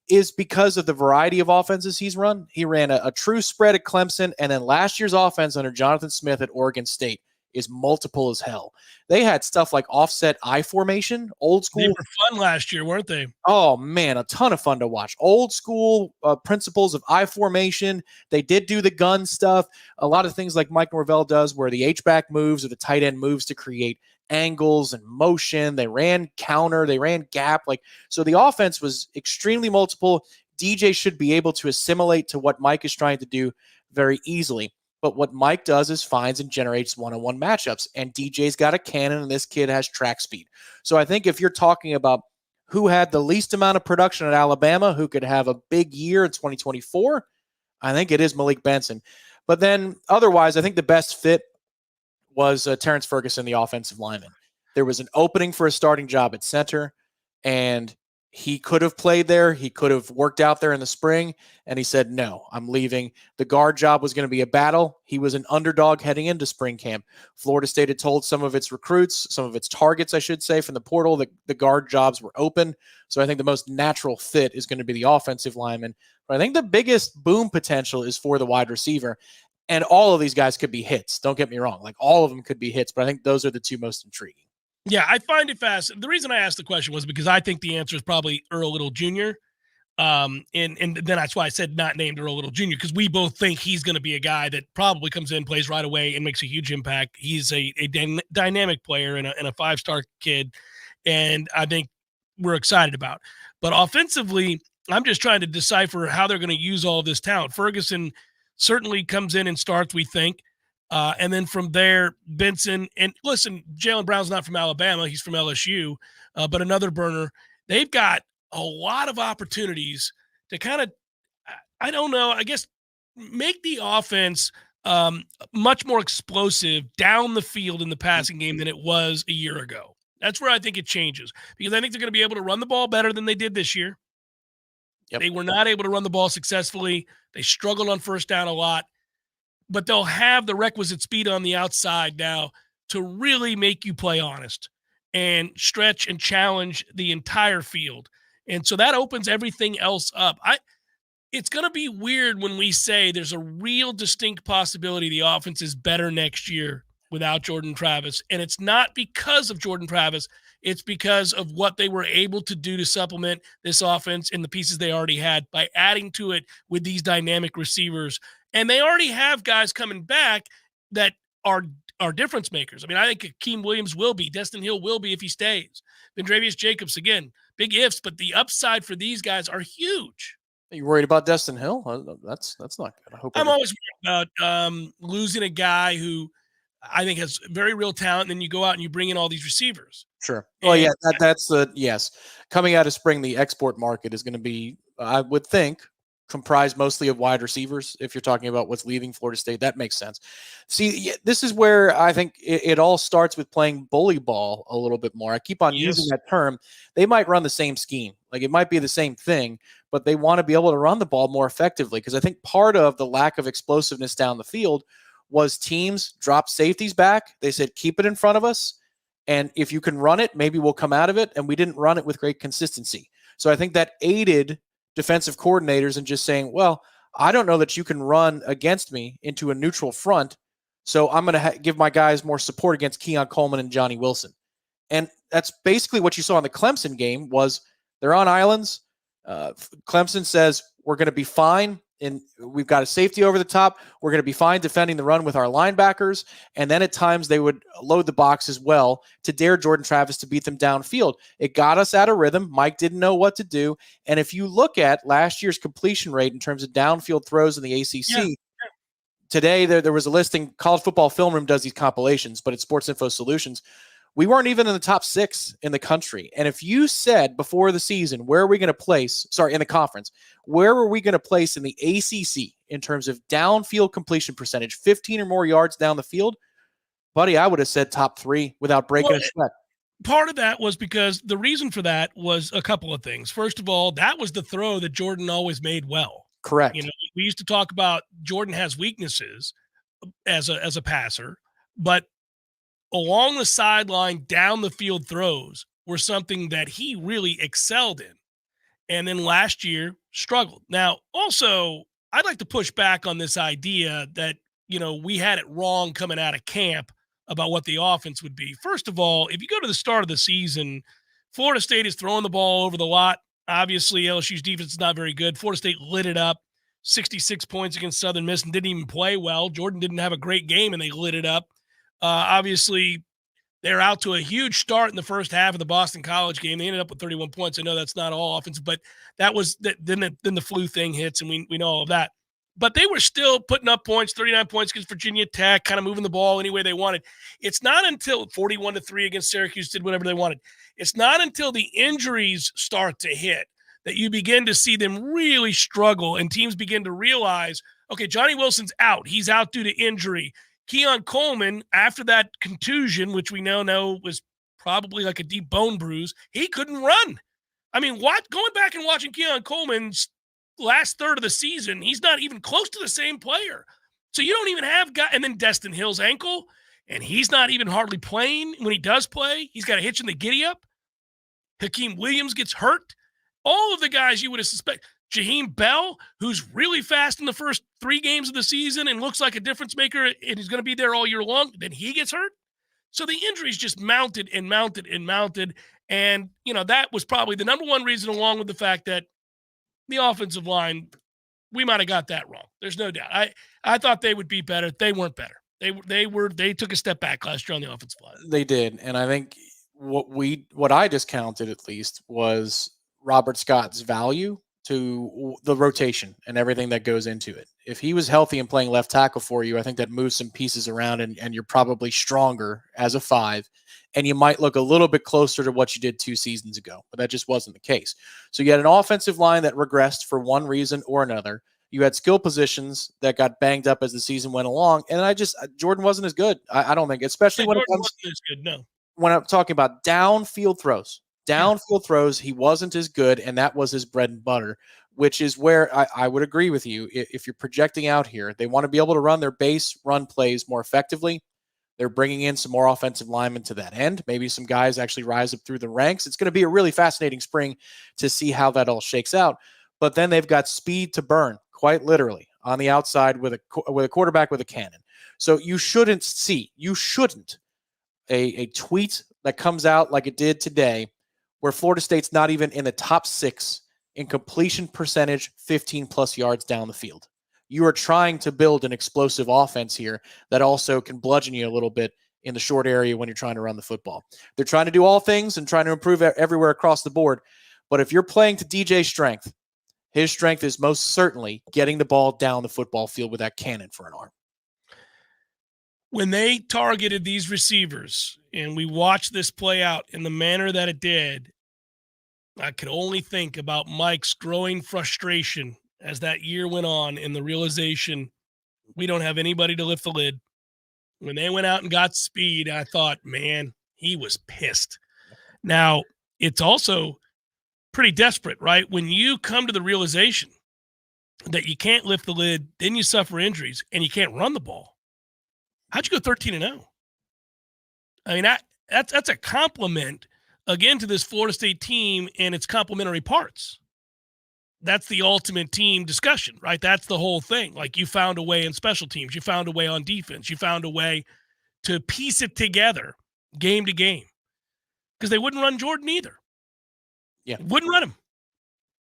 is because of the variety of offenses he's run. He ran a true spread at Clemson, and then last year's offense under Jonathan Smith at Oregon State is multiple as hell. They had stuff like offset I formation, old school. They were fun last year, weren't they? Oh, man, a ton of fun to watch. Old school principles of I formation. They did do the gun stuff. A lot of things like Mike Norvell does where the H-back moves or the tight end moves to create angles and motion. They ran counter. They ran gap. So the offense was extremely multiple. DJ should be able to assimilate to what Mike is trying to do very easily. But what Mike does is finds and generates one-on-one matchups. And DJ's got a cannon, and this kid has track speed. So I think if you're talking about who had the least amount of production at Alabama, who could have a big year in 2024, I think it is Malik Benson. But then otherwise, I think the best fit was Terrence Ferguson, the offensive lineman. There was an opening for a starting job at center, and he could have played there. He could have worked out there in the spring, and he said, no, I'm leaving. The guard job was going to be a battle. He was an underdog heading into spring camp. Florida State had told some of its recruits, some of its targets, I should say, from the portal, that the guard jobs were open. So I think the most natural fit is going to be the offensive lineman. But I think the biggest boom potential is for the wide receiver. And all of these guys could be hits. Don't get me wrong. All of them could be hits, but I think those are the two most intriguing. Yeah, I find it fast. The reason I asked the question was because I think the answer is probably Earl Little Jr. And then that's why I said not named Earl Little Jr., because we both think he's going to be a guy that probably comes in, plays right away, and makes a huge impact. He's a dynamic player and a 5-star kid, and I think we're excited about. But offensively, I'm just trying to decipher how they're going to use all of this talent. Ferguson certainly comes in and starts, we think. And then from there, Benson. And listen, Jalen Brown's not from Alabama. He's from LSU, but another burner. They've got a lot of opportunities to kind of, I don't know, I guess, make the offense much more explosive down the field in the passing game than it was a year ago. That's where I think it changes, because I think they're going to be able to run the ball better than they did this year. Yep. They were not able to run the ball successfully. They struggled on first down a lot, but they'll have the requisite speed on the outside now to really make you play honest and stretch and challenge the entire field. And so that opens everything else up. It's going to be weird when we say there's a real distinct possibility the offense is better next year without Jordan Travis. And it's not because of Jordan Travis. It's because of what they were able to do to supplement this offense and the pieces they already had by adding to it with these dynamic receivers. And they already have guys coming back that are difference makers. I mean, I think Akeem Williams will be. Destin Hill will be if he stays. Vendravius Jacobs, again, big ifs, but the upside for these guys are huge. Are you worried about Destin Hill? That's not good. I'm always worried about losing a guy who I think has very real talent, and then you go out and you bring in all these receivers. Sure. Well, yeah, that's yes. Coming out of spring, the export market is going to be, I would think, comprised mostly of wide receivers. If you're talking about what's leaving Florida State, that makes sense. See, this is where I think it all starts with playing bully ball a little bit more. I keep on using that term. They might run the same scheme. Like, it might be the same thing, but they want to be able to run the ball more effectively, because I think part of the lack of explosiveness down the field was teams dropped safeties back. They said, keep it in front of us, and if you can run it, maybe we'll come out of it, and we didn't run it with great consistency. So I think that aided defensive coordinators and just saying, well, I don't know that you can run against me into a neutral front, so I'm going to give my guys more support against Keon Coleman and Johnny Wilson. And that's basically what you saw in the Clemson game. Was they're on islands. Clemson says, we're going to be fine, and we've got a safety over the top. We're going to be fine defending the run with our linebackers. And then at times they would load the box as well to dare Jordan Travis to beat them downfield. It got us out of rhythm. Mike didn't know what to do. And if you look at last year's completion rate in terms of downfield throws in the ACC, today there was a listing. College Football Film Room does these compilations, but it's Sports Info Solutions. We weren't even in the top 6 in the country. And if you said before the season, where are we going to place, in the conference, where are we going to place in the ACC in terms of downfield completion percentage, 15 or more yards down the field, buddy, I would have said top 3 without breaking a sweat. Part of that was because the reason for that was a couple of things. First of all, that was the throw that Jordan always made well. Correct. You know, we used to talk about Jordan has weaknesses as a passer, but along the sideline, down the field throws were something that he really excelled in. And then last year struggled. Now, also, I'd like to push back on this idea that, we had it wrong coming out of camp about what the offense would be. First of all, if you go to the start of the season, Florida State is throwing the ball over the lot. Obviously, LSU's defense is not very good. Florida State lit it up, 66 points against Southern Miss, and didn't even play well. Jordan didn't have a great game, and they lit it up. Obviously, they're out to a huge start in the first half of the Boston College game. They ended up with 31 points. I know that's not all offense, but that was then the flu thing hits, and we know all of that. But they were still putting up points, 39 points against Virginia Tech, kind of moving the ball any way they wanted. It's not until 41-3 against Syracuse did whatever they wanted. It's not until the injuries start to hit that you begin to see them really struggle, and teams begin to realize, okay, Johnny Wilson's out. He's out due to injury. Keon Coleman, after that contusion, which we now know was probably like a deep bone bruise, he couldn't run. I mean, going back and watching Keon Coleman's last third of the season, he's not even close to the same player. So you don't even have and then Destin Hill's ankle, and he's not even hardly playing. When he does play, he's got a hitch in the giddy up. Hakeem Williams gets hurt. All of the guys you would have suspected. Jaheim Bell, who's really fast in the first 3 games of the season and looks like a difference maker, and he's going to be there all year long, then he gets hurt. So the injuries just mounted and mounted and mounted. And, that was probably the number one reason, along with the fact that the offensive line, we might have got that wrong. There's no doubt. I thought they would be better. They weren't better. They took a step back last year on the offensive line. They did, and I think what I discounted at least was Robert Scott's value to the rotation and everything that goes into it. If he was healthy and playing left tackle for you, I think that moves some pieces around, and you're probably stronger as a 5, and you might look a little bit closer to what you did 2 seasons ago, but that just wasn't the case. So you had an offensive line that regressed for one reason or another. You had skill positions that got banged up as the season went along, and Jordan wasn't as good. I don't think, especially when it comes. Wasn't as good, no. When I'm talking about downfield throws. Throws, he wasn't as good, and that was his bread and butter, which is where I would agree with you. If you're projecting out here, they want to be able to run their base run plays more effectively. They're bringing in some more offensive linemen to that end. Maybe some guys actually rise up through the ranks. It's going to be a really fascinating spring to see how that all shakes out. But then they've got speed to burn, quite literally, on the outside with a quarterback with a cannon. So you shouldn't a tweet that comes out like it did today where Florida State's not even in the top 6 in completion percentage 15-plus yards down the field. You are trying to build an explosive offense here that also can bludgeon you a little bit in the short area when you're trying to run the football. They're trying to do all things and trying to improve everywhere across the board. But if you're playing to DJ's strength, his strength is most certainly getting the ball down the football field with that cannon for an arm. When they targeted these receivers and we watched this play out in the manner that it did, I could only think about Mike's growing frustration as that year went on and the realization we don't have anybody to lift the lid. When they went out and got speed, I thought, man, he was pissed. Now, it's also pretty desperate, right? When you come to the realization that you can't lift the lid, then you suffer injuries, and you can't run the ball. How'd you go 13-0? I mean, that's a compliment, again, to this Florida State team and its complementary parts. That's the ultimate team discussion, right? That's the whole thing. Like, you found a way in special teams. You found a way on defense. You found a way to piece it together game to game. Because they wouldn't run Jordan either. Yeah. Wouldn't run him.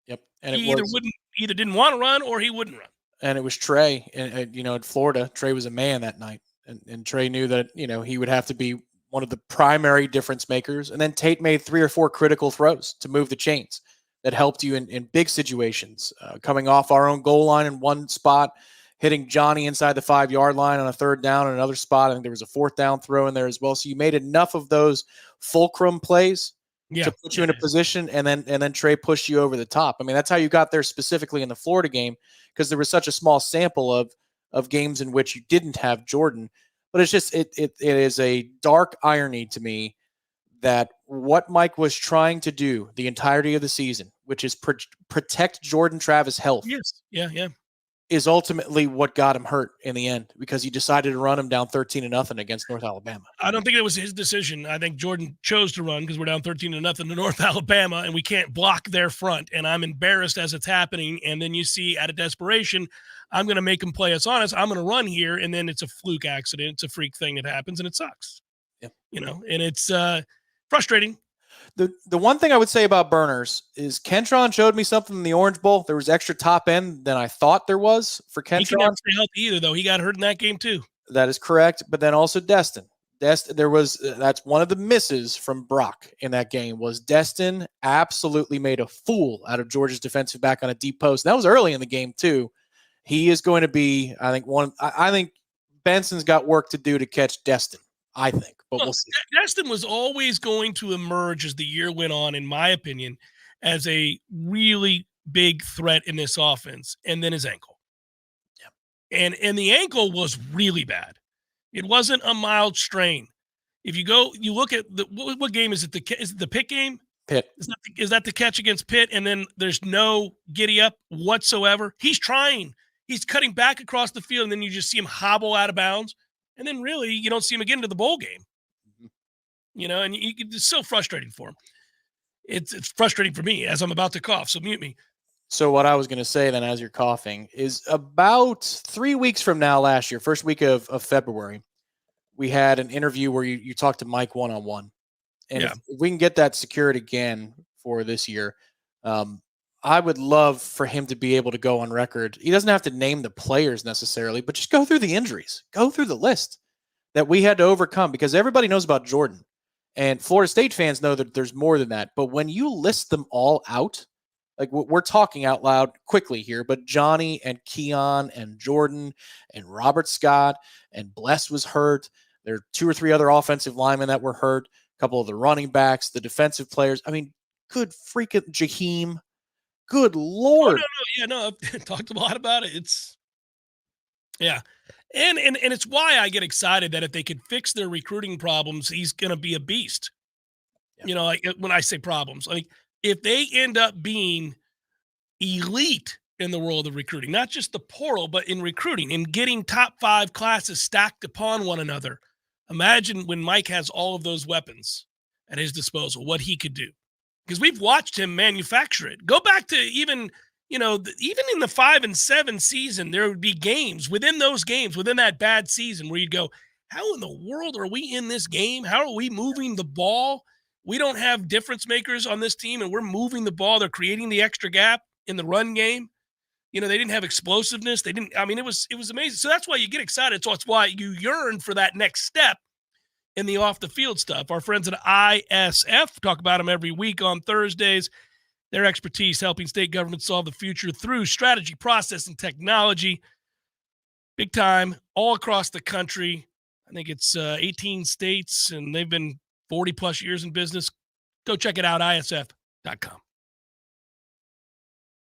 Yep. And he either didn't want to run or he wouldn't run. And it was Trey, and in Florida, Trey was a man that night. And Trey knew that, he would have to be one of the primary difference makers. And then Tate made 3 or 4 critical throws to move the chains that helped you in big situations, coming off our own goal line in one spot, hitting Johnny inside the 5-yard line on a 3rd down in another spot. I think there was a 4th down throw in there as well. So you made enough of those fulcrum plays to put you in a position, and then Trey pushed you over the top. I mean, that's how you got there specifically in the Florida game, because there was such a small sample of games in which you didn't have Jordan. But it's just it is a dark irony to me that what Mike was trying to do the entirety of the season, which is protect Jordan Travis' health, is ultimately what got him hurt in the end, because he decided to run him down 13-0 against North Alabama. I don't think it was his decision. I think Jordan chose to run because we're down 13-0 to North Alabama, and we can't block their front. And I'm embarrassed as it's happening. And then you see, out of desperation, I'm going to make him play us honest. I'm going to run here, and then it's a fluke accident. It's a freak thing that happens, and it sucks. Yep. And it's frustrating. The one thing I would say about Burners is Kentron showed me something in the Orange Bowl. There was extra top end than I thought there was for Kentron. He can never stay healthy either, though. He got hurt in that game too. That is correct. But then also Destin. That's one of the misses from Brock in that game, was Destin absolutely made a fool out of Georgia's defensive back on a deep post. And that was early in the game too. He is going to be, I think Benson's got work to do to catch Destin, I think. But we'll see. Destin was always going to emerge as the year went on, in my opinion, as a really big threat in this offense, and then his ankle. Yeah. And the ankle was really bad. It wasn't a mild strain. If you look at what game is it? Is it the Pitt game? Pitt. Is that the catch against Pitt? And then there's no giddy up whatsoever. He's trying. He's cutting back across the field, and then you just see him hobble out of bounds. And then really you don't see him again to the bowl game. And it's so frustrating for him. It's frustrating for me as I'm about to cough, so mute me. So what I was going to say then, as you're coughing, is about 3 weeks from now last year, first week of February, we had an interview where you talked to Mike one-on-one. And if we can get that secured again for this year, I would love for him to be able to go on record. He doesn't have to name the players necessarily, but just go through the injuries, go through the list that we had to overcome, because everybody knows about Jordan and Florida State fans know that there's more than that. But when you list them all out, like we're talking out loud quickly here, but Johnny and Keon and Jordan and Robert Scott and Bless was hurt. There are 2 or 3 other offensive linemen that were hurt, a couple of the running backs, the defensive players. I mean, good freaking Jaheim. Good Lord. I've talked a lot about it. Yeah. And it's why I get excited that if they could fix their recruiting problems, he's going to be a beast. Yeah. Like when I say problems, like if they end up being elite in the world of recruiting, not just the portal, but in recruiting and getting top 5 classes stacked upon one another. Imagine when Mike has all of those weapons at his disposal, what he could do. Because we've watched him manufacture it. Go back to even in the 5 and 7 season, there would be games within those games, within that bad season, where you'd go, how in the world are we in this game? How are we moving the ball? We don't have difference makers on this team, and we're moving the ball. They're creating the extra gap in the run game. They didn't have explosiveness. It was amazing. So that's why you get excited. So that's why you yearn for that next step in the off the field stuff. Our friends at ISF talk about them every week on Thursdays. Their expertise helping state governments solve the future through strategy, process, and technology. Big time, all across the country. I think it's 18 states, and they've been 40-plus years in business. Go check it out, isf.com.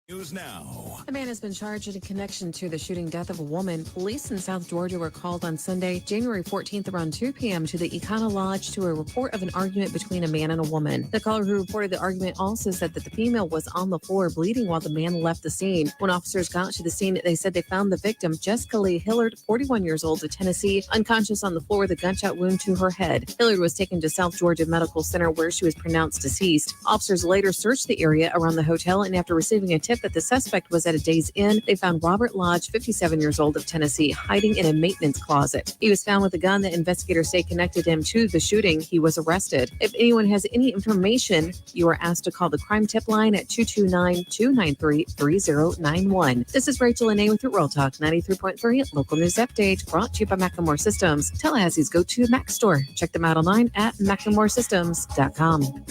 News now. A man has been charged in connection to the shooting death of a woman. Police in South Georgia were called on Sunday, January 14th around 2 p.m. to the Econo Lodge to a report of an argument between a man and a woman. The caller who reported the argument also said that the female was on the floor bleeding while the man left the scene. When officers got to the scene, they said they found the victim, Jessica Lee Hillard, 41 years old, of Tennessee, unconscious on the floor with a gunshot wound to her head. Hillard was taken to South Georgia Medical Center where she was pronounced deceased. Officers later searched the area around the hotel, and after receiving a tip that the suspect was at a Days Inn, they found Robert Lodge, 57 years old, of Tennessee, hiding in a maintenance closet. He was found with a gun that investigators say connected him to the shooting. He was arrested. If anyone has any information, you are asked to call the crime tip line at 229-293-3091. This is Rachel Lene with your Real Talk 93.3 Local News Update, brought to you by Macklemore Systems, Tallahassee's go-to Mac store. Check them out online at MacklemoreSystems.com.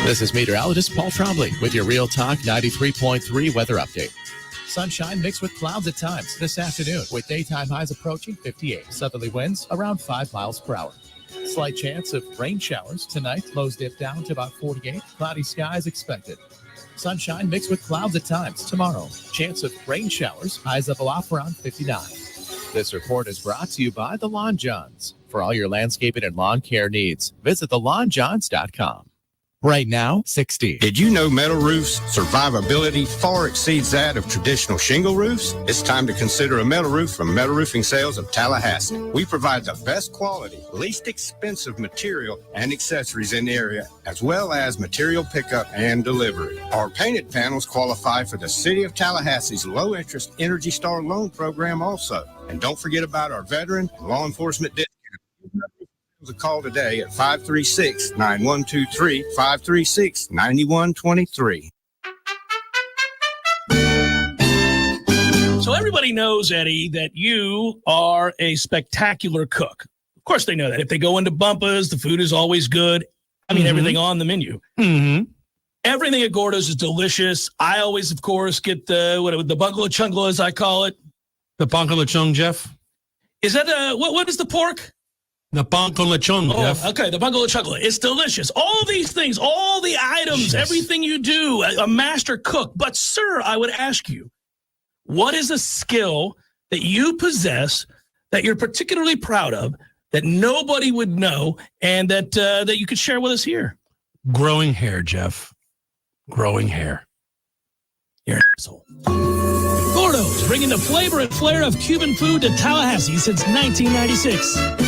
This is meteorologist Paul Trombley with your Real Talk 93.3 weather update. Sunshine mixed with clouds at times this afternoon, with daytime highs approaching 58. Southerly winds around 5 miles per hour. Slight chance of rain showers tonight. Lows dip down to about 48. Cloudy skies expected. Sunshine mixed with clouds at times tomorrow. Chance of rain showers. Highs level off around 59. This report is brought to you by the Lawn Johns. For all your landscaping and lawn care needs, visit thelawnjohns.com. Right now, 60. Did you know metal roofs' survivability far exceeds that of traditional shingle roofs? It's time to consider a metal roof from Metal Roofing Sales of Tallahassee. We provide the best quality, least expensive material and accessories in the area, as well as material pickup and delivery. Our painted panels qualify for the City of Tallahassee's low-interest Energy Star loan program also. And don't forget about our veteran law enforcement discount. A call today at 536-9123, 536-9123. So everybody knows, Eddie, that you are a spectacular cook. Of course they know that. If they go into Bumpa's, the food is always good. I mean, everything on the menu. Mm-hmm. Everything at Gordo's is delicious. I always, of course, get the bungalow chungla, as I call it. The bungalow chung, Jeff? Is that what is the pork? The bungalow chung, Jeff. Okay, the bungalow chungla. It's delicious. All these things, all the items, everything you do, a master cook. But, sir, I would ask you, what is a skill that you possess that you're particularly proud of that nobody would know and that you could share with us here? Growing hair, Jeff. Growing hair. You're an asshole. Gordo's, bringing the flavor and flair of Cuban food to Tallahassee since 1996.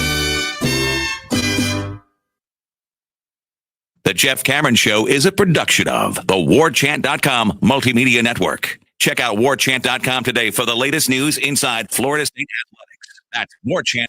The Jeff Cameron Show is a production of the Warchant.com Multimedia Network. Check out Warchant.com today for the latest news inside Florida State athletics. That's Warchant.com.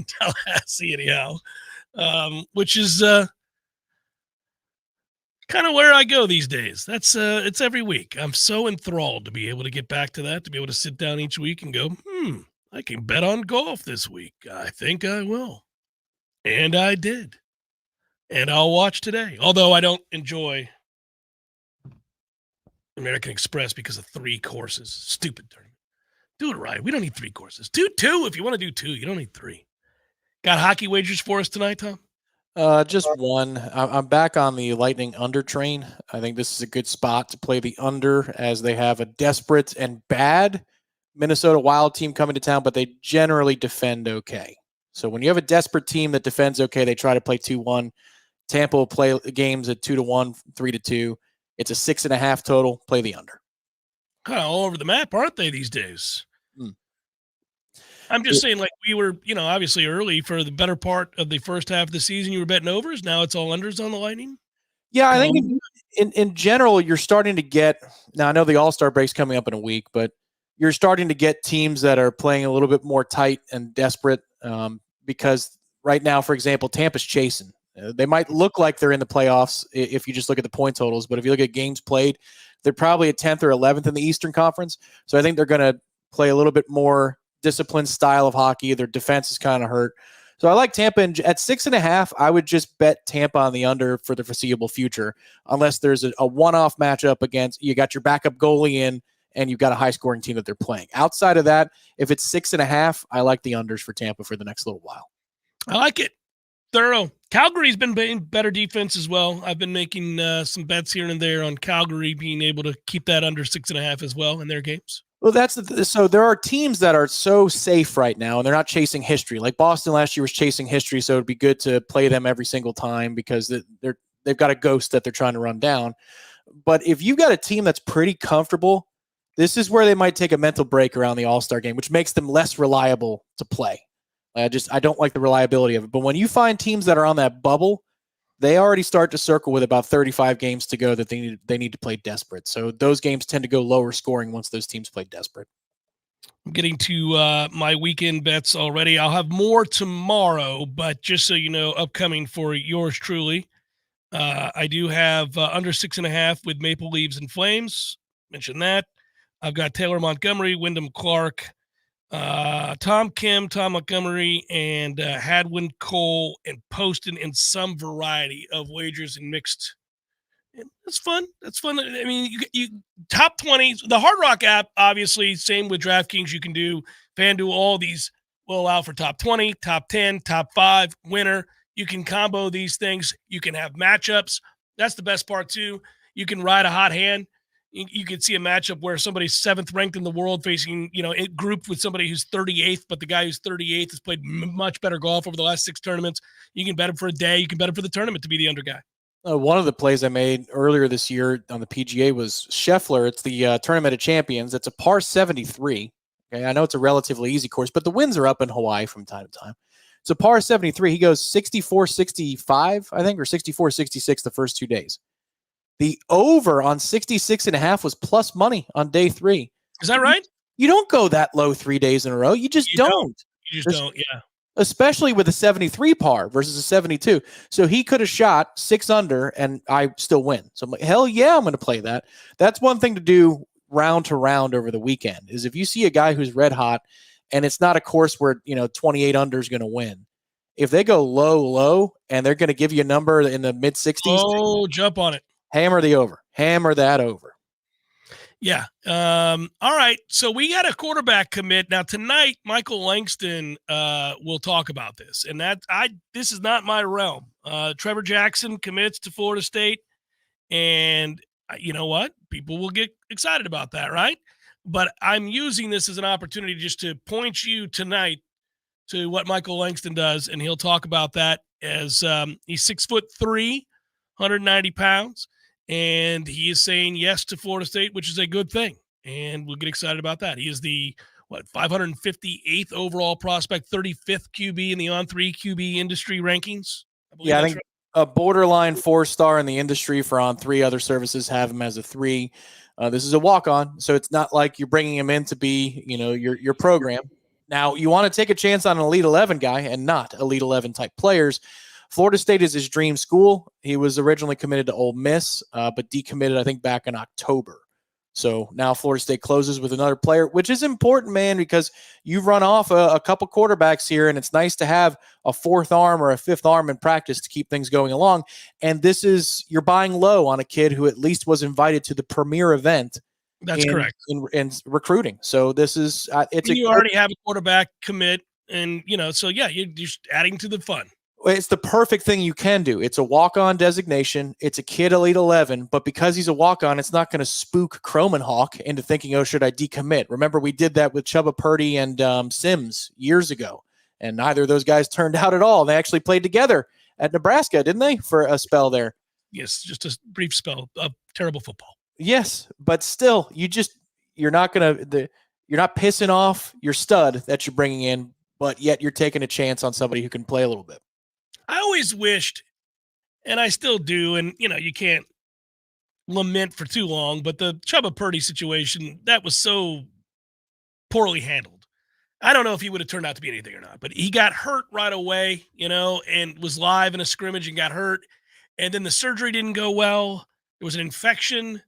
Tallahassee anyhow, which is kind of where I go these days. That's it's every week. I'm so enthralled to be able to get back to that, to be able to sit down each week and go, I can bet on golf this week. I think I will. And I did. And I'll watch today. Although I don't enjoy American Express because of 3 courses. Stupid tournament. Do it right. We don't need 3 courses. Do 2 if you want to do 2. You don't need 3. Got hockey wagers for us tonight, Tom? Just one. I'm back on the Lightning under train. I think this is a good spot to play the under, as they have a desperate and bad Minnesota Wild team coming to town, but they generally defend okay. So when you have a desperate team that defends okay, they try to play 2-1. Tampa will play games at 2-1, 3-2. It's a 6.5 total. Play the under. Kind of all over the map, aren't they, these days? I'm just saying, like, we were, obviously early for the better part of the first half of the season. You were betting overs. Now it's all unders on the Lightning. Yeah, I think in general, you're starting to get, now I know the All-Star break's coming up in a week, but you're starting to get teams that are playing a little bit more tight and desperate, because right now, for example, Tampa's chasing. They might look like they're in the playoffs if you just look at the point totals, but if you look at games played, they're probably at 10th or 11th in the Eastern Conference. So I think they're going to play a little bit more disciplined style of hockey. Their defense is kind of hurt. So I like Tampa. And at 6.5, I would just bet Tampa on the under for the foreseeable future, unless there's a one-off matchup against, you got your backup goalie in, and you've got a high-scoring team that they're playing. Outside of that, if it's 6.5, I like the unders for Tampa for the next little while. I like it. Thorough. Calgary's been playing better defense as well. I've been making some bets here and there on Calgary being able to keep that under 6.5 as well in their games. Well, so there are teams that are so safe right now, and they're not chasing history. Like Boston last year was chasing history, so it'd be good to play them every single time because they've got a ghost that they're trying to run down. But if you've got a team that's pretty comfortable, this is where they might take a mental break around the All-Star game, which makes them less reliable to play. I don't like the reliability of it. But when you find teams that are on that bubble, they already start to circle with about 35 games to go that they need to play desperate. So those games tend to go lower scoring once those teams play desperate. I'm getting to my weekend bets already. I'll have more tomorrow, but just so you know, upcoming for yours truly, I do have under 6.5 with Maple Leaves and Flames. Mention that. I've got Taylor Montgomery, Wyndham Clark, Tom Kim, Tom Montgomery, and Hadwin Cole and Poston in some variety of wagers and mixed. That's fun. That's fun. I mean, you top 20, the Hard Rock app, obviously, same with DraftKings. You can do FanDuel. All these will allow for top 20, top 10, top 5, winner. You can combo these things. You can have matchups. That's the best part, too. You can ride a hot hand. You could see a matchup where somebody's 7th ranked in the world facing, it grouped with somebody who's 38th, but the guy who's 38th has played much better golf over the last 6 tournaments. You can bet him for a day. You can bet him for the tournament to be the under guy. One of the plays I made earlier this year on the PGA was Scheffler. It's the Tournament of Champions. It's a par 73. Okay, I know it's a relatively easy course, but the winds are up in Hawaii from time to time. It's a par 73. He goes 64-65, I think, or 64-66 the first 2 days. The over on 66.5 was plus money on day 3. Is that right? You don't go that low 3 days in a row. You just don't. You just don't, yeah. Especially with a 73 par versus a 72. So he could have shot 6 under and I still win. So I'm like, hell yeah, I'm going to play that. That's one thing to do round to round over the weekend, is if you see a guy who's red hot and it's not a course where, 28 under is going to win. If they go low, and they're going to give you a number in the mid 60s. Oh, jump on it. Hammer the over. Hammer that over. Yeah. All right. So we got a quarterback commit. Now tonight, Michael Langston will talk about this. And this is not my realm. Trevor Jackson commits to Florida State. And you know what? People will get excited about that, right? But I'm using this as an opportunity just to point you tonight to what Michael Langston does. And he'll talk about that as he's 6'3", 190 pounds. And he is saying yes to Florida State, which is a good thing. And we'll get excited about that. He is the, 558th overall prospect, 35th QB in the On3 QB industry rankings. I think a borderline 4-star in the industry for On3. Other services have him as a 3. This is a walk-on, so it's not like you're bringing him in to be, your program. Now, you want to take a chance on an Elite 11 guy and not Elite 11 type players. Florida State is his dream school. He was originally committed to Ole Miss, but decommitted, I think, back in October. So now Florida State closes with another player, which is important, man, because you've run off a couple quarterbacks here, and it's nice to have a fourth arm or a fifth arm in practice to keep things going along. And this is, you're buying low on a kid who at least was invited to the premier event. That's correct. In recruiting. So this is, you already have a quarterback commit, and, so yeah, you're just adding to the fun. It's the perfect thing you can do. It's a walk-on designation. It's a kid Elite 11, but because he's a walk-on, it's not going to spook Cromenhawk into thinking, oh, should I decommit? Remember, we did that with Chubba Purdy and Sims years ago, and neither of those guys turned out at all. They actually played together at Nebraska, didn't they, for a spell there? Yes, just a brief spell of terrible football. Yes, but still, you're not pissing off your stud that you're bringing in, but yet you're taking a chance on somebody who can play a little bit. I always wished, and I still do, and, you can't lament for too long, but the Chubba Purdy situation, that was so poorly handled. I don't know if he would have turned out to be anything or not, but he got hurt right away, and was live in a scrimmage and got hurt. And then the surgery didn't go well. There was an infection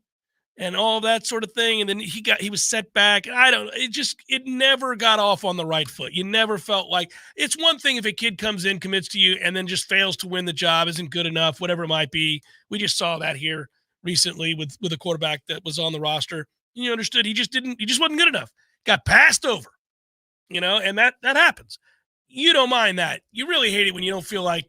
and all that sort of thing. And then he was set back. It never got off on the right foot. You never felt like, it's one thing if a kid comes in, commits to you, and then just fails to win the job, isn't good enough, whatever it might be. We just saw that here recently with a quarterback that was on the roster. You understood he just wasn't good enough. Got passed over, and that happens. You don't mind that. You really hate it when you don't feel like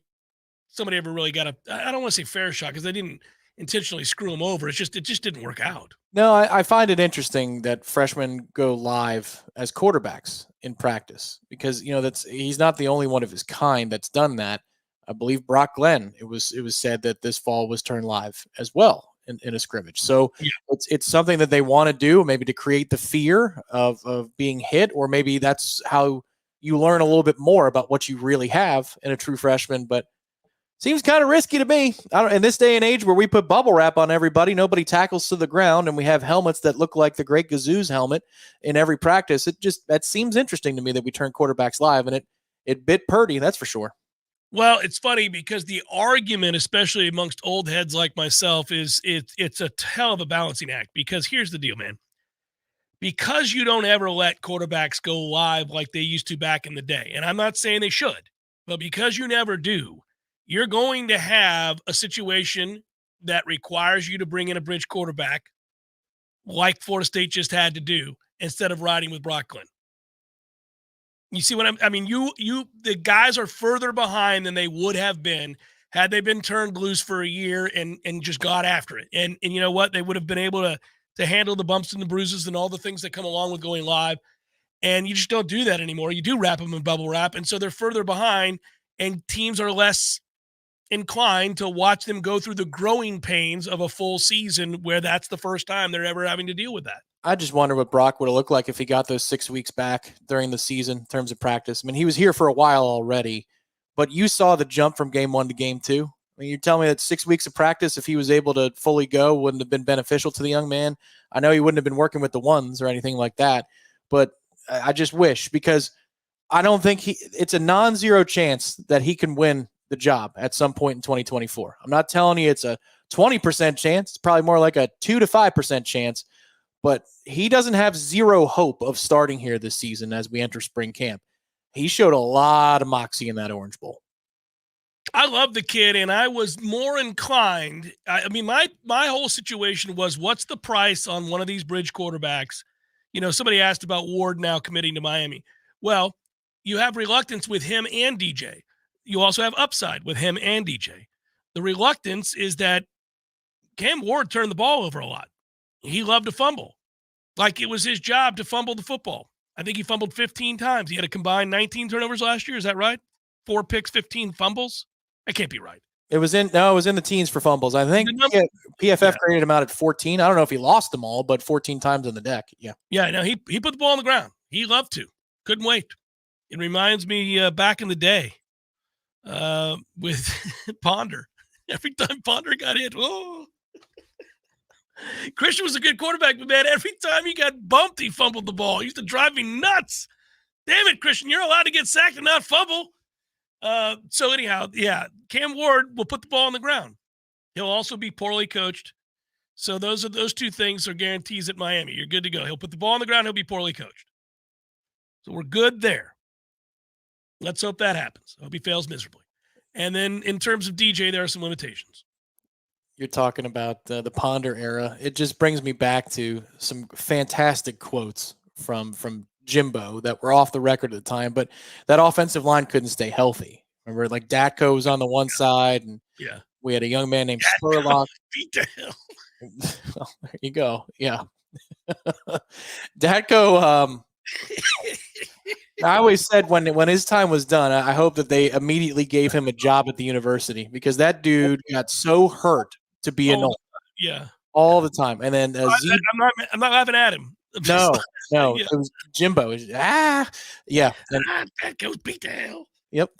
somebody ever really got I don't want to say fair shot, because they didn't intentionally screw him over. It just didn't work out. No, I find it interesting that freshmen go live as quarterbacks in practice, because he's not the only one of his kind that's done that. I believe Brock Glenn, it was said that this fall was turned live as well in a scrimmage. So yeah, it's something that they want to do, maybe to create the fear of being hit, or maybe that's how you learn a little bit more about what you really have in a true freshman. But seems kind of risky to me. In this day and age where we put bubble wrap on everybody, nobody tackles to the ground, and we have helmets that look like the Great Gazoo's helmet in every practice. That seems interesting to me that we turn quarterbacks live, and it bit Purdy, that's for sure. Well, it's funny because the argument, especially amongst old heads like myself, is it's a hell of a balancing act. Because here's the deal, man. Because you don't ever let quarterbacks go live like they used to back in the day, and I'm not saying they should, but because you never do, you're going to have a situation that requires you to bring in a bridge quarterback like Florida State just had to do instead of riding with Brock Glenn. You see what I mean? The guys are further behind than they would have been had they been turned loose for a year and just got after it. And you know what? They would have been able to handle the bumps and the bruises and all the things that come along with going live. And you just don't do that anymore. You do wrap them in bubble wrap. And so they're further behind, and teams are less inclined to watch them go through the growing pains of a full season where that's the first time they're ever having to deal with that. I just wonder what Brock would have looked like if he got those 6 weeks back during the season in terms of practice. I mean, he was here for a while already, but you saw the jump from game 1 to game 2. I mean, you're telling me that 6 weeks of practice, if he was able to fully go, wouldn't have been beneficial to the young man. I know he wouldn't have been working with the ones or anything like that, but I just wish, because I don't think it's a non-zero chance that he can win the job at some point in 2024. I'm not telling you it's a 20% chance. It's probably more like a 2 to 5% chance, but he doesn't have zero hope of starting here this season as we enter spring camp. He showed a lot of moxie in that Orange Bowl. I love the kid, and I was more inclined. I mean, my whole situation was, what's the price on one of these bridge quarterbacks? Somebody asked about Ward now committing to Miami. Well, you have reluctance with him and DJ. You also have upside with him and DJ. The reluctance is that Cam Ward turned the ball over a lot. He loved to fumble. Like it was his job to fumble the football. I think he fumbled 15 times. He had a combined 19 turnovers last year. Is that right? 4 picks, 15 fumbles? That can't be right. It was in the teens for fumbles. I think PFF graded him out at 14. I don't know if he lost them all, but 14 times on the deck. Yeah. Yeah, no, he put the ball on the ground. He loved to. Couldn't wait. It reminds me back in the day with Ponder. Every time Ponder got hit, oh. Christian was a good quarterback, but man, every time he got bumped, he fumbled the ball. He used to drive me nuts. Damn it, Christian, you're allowed to get sacked and not fumble. So anyhow, yeah, Cam Ward will put the ball on the ground. He'll also be poorly coached. So those two things are guarantees at Miami. You're good to go. He'll put the ball on the ground. He'll be poorly coached. So we're good there. Let's hope that happens. I hope he fails miserably. And then in terms of DJ, there are some limitations. You're talking about the Ponder era. It just brings me back to some fantastic quotes from Jimbo that were off the record at the time, but that offensive line couldn't stay healthy. Remember, like Datko was on the one side, and we had a young man named Spurlock. Beat the hell. Well, there you go. Yeah. Datko, I always said when his time was done, I hope that they immediately gave him a job at the university, because that dude got so hurt to be annoying. Yeah. All the time. And then I'm not laughing at him. No. Yeah. It was Jimbo. Yeah. That goes beat the hell. Yep.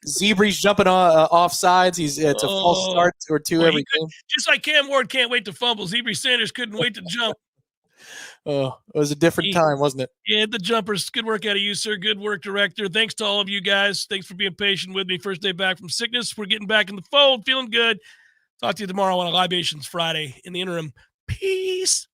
Zebra's jumping off sides. It's a false start or two every game. Just like Cam Ward can't wait to fumble, Zebra Sanders couldn't wait to jump. Oh, it was a different time, wasn't it? Yeah, the jumpers. Good work out of you, sir. Good work, director. Thanks to all of you guys. Thanks for being patient with me. First day back from sickness. We're getting back in the fold, feeling good. Talk to you tomorrow on a Libations Friday. In the interim, peace.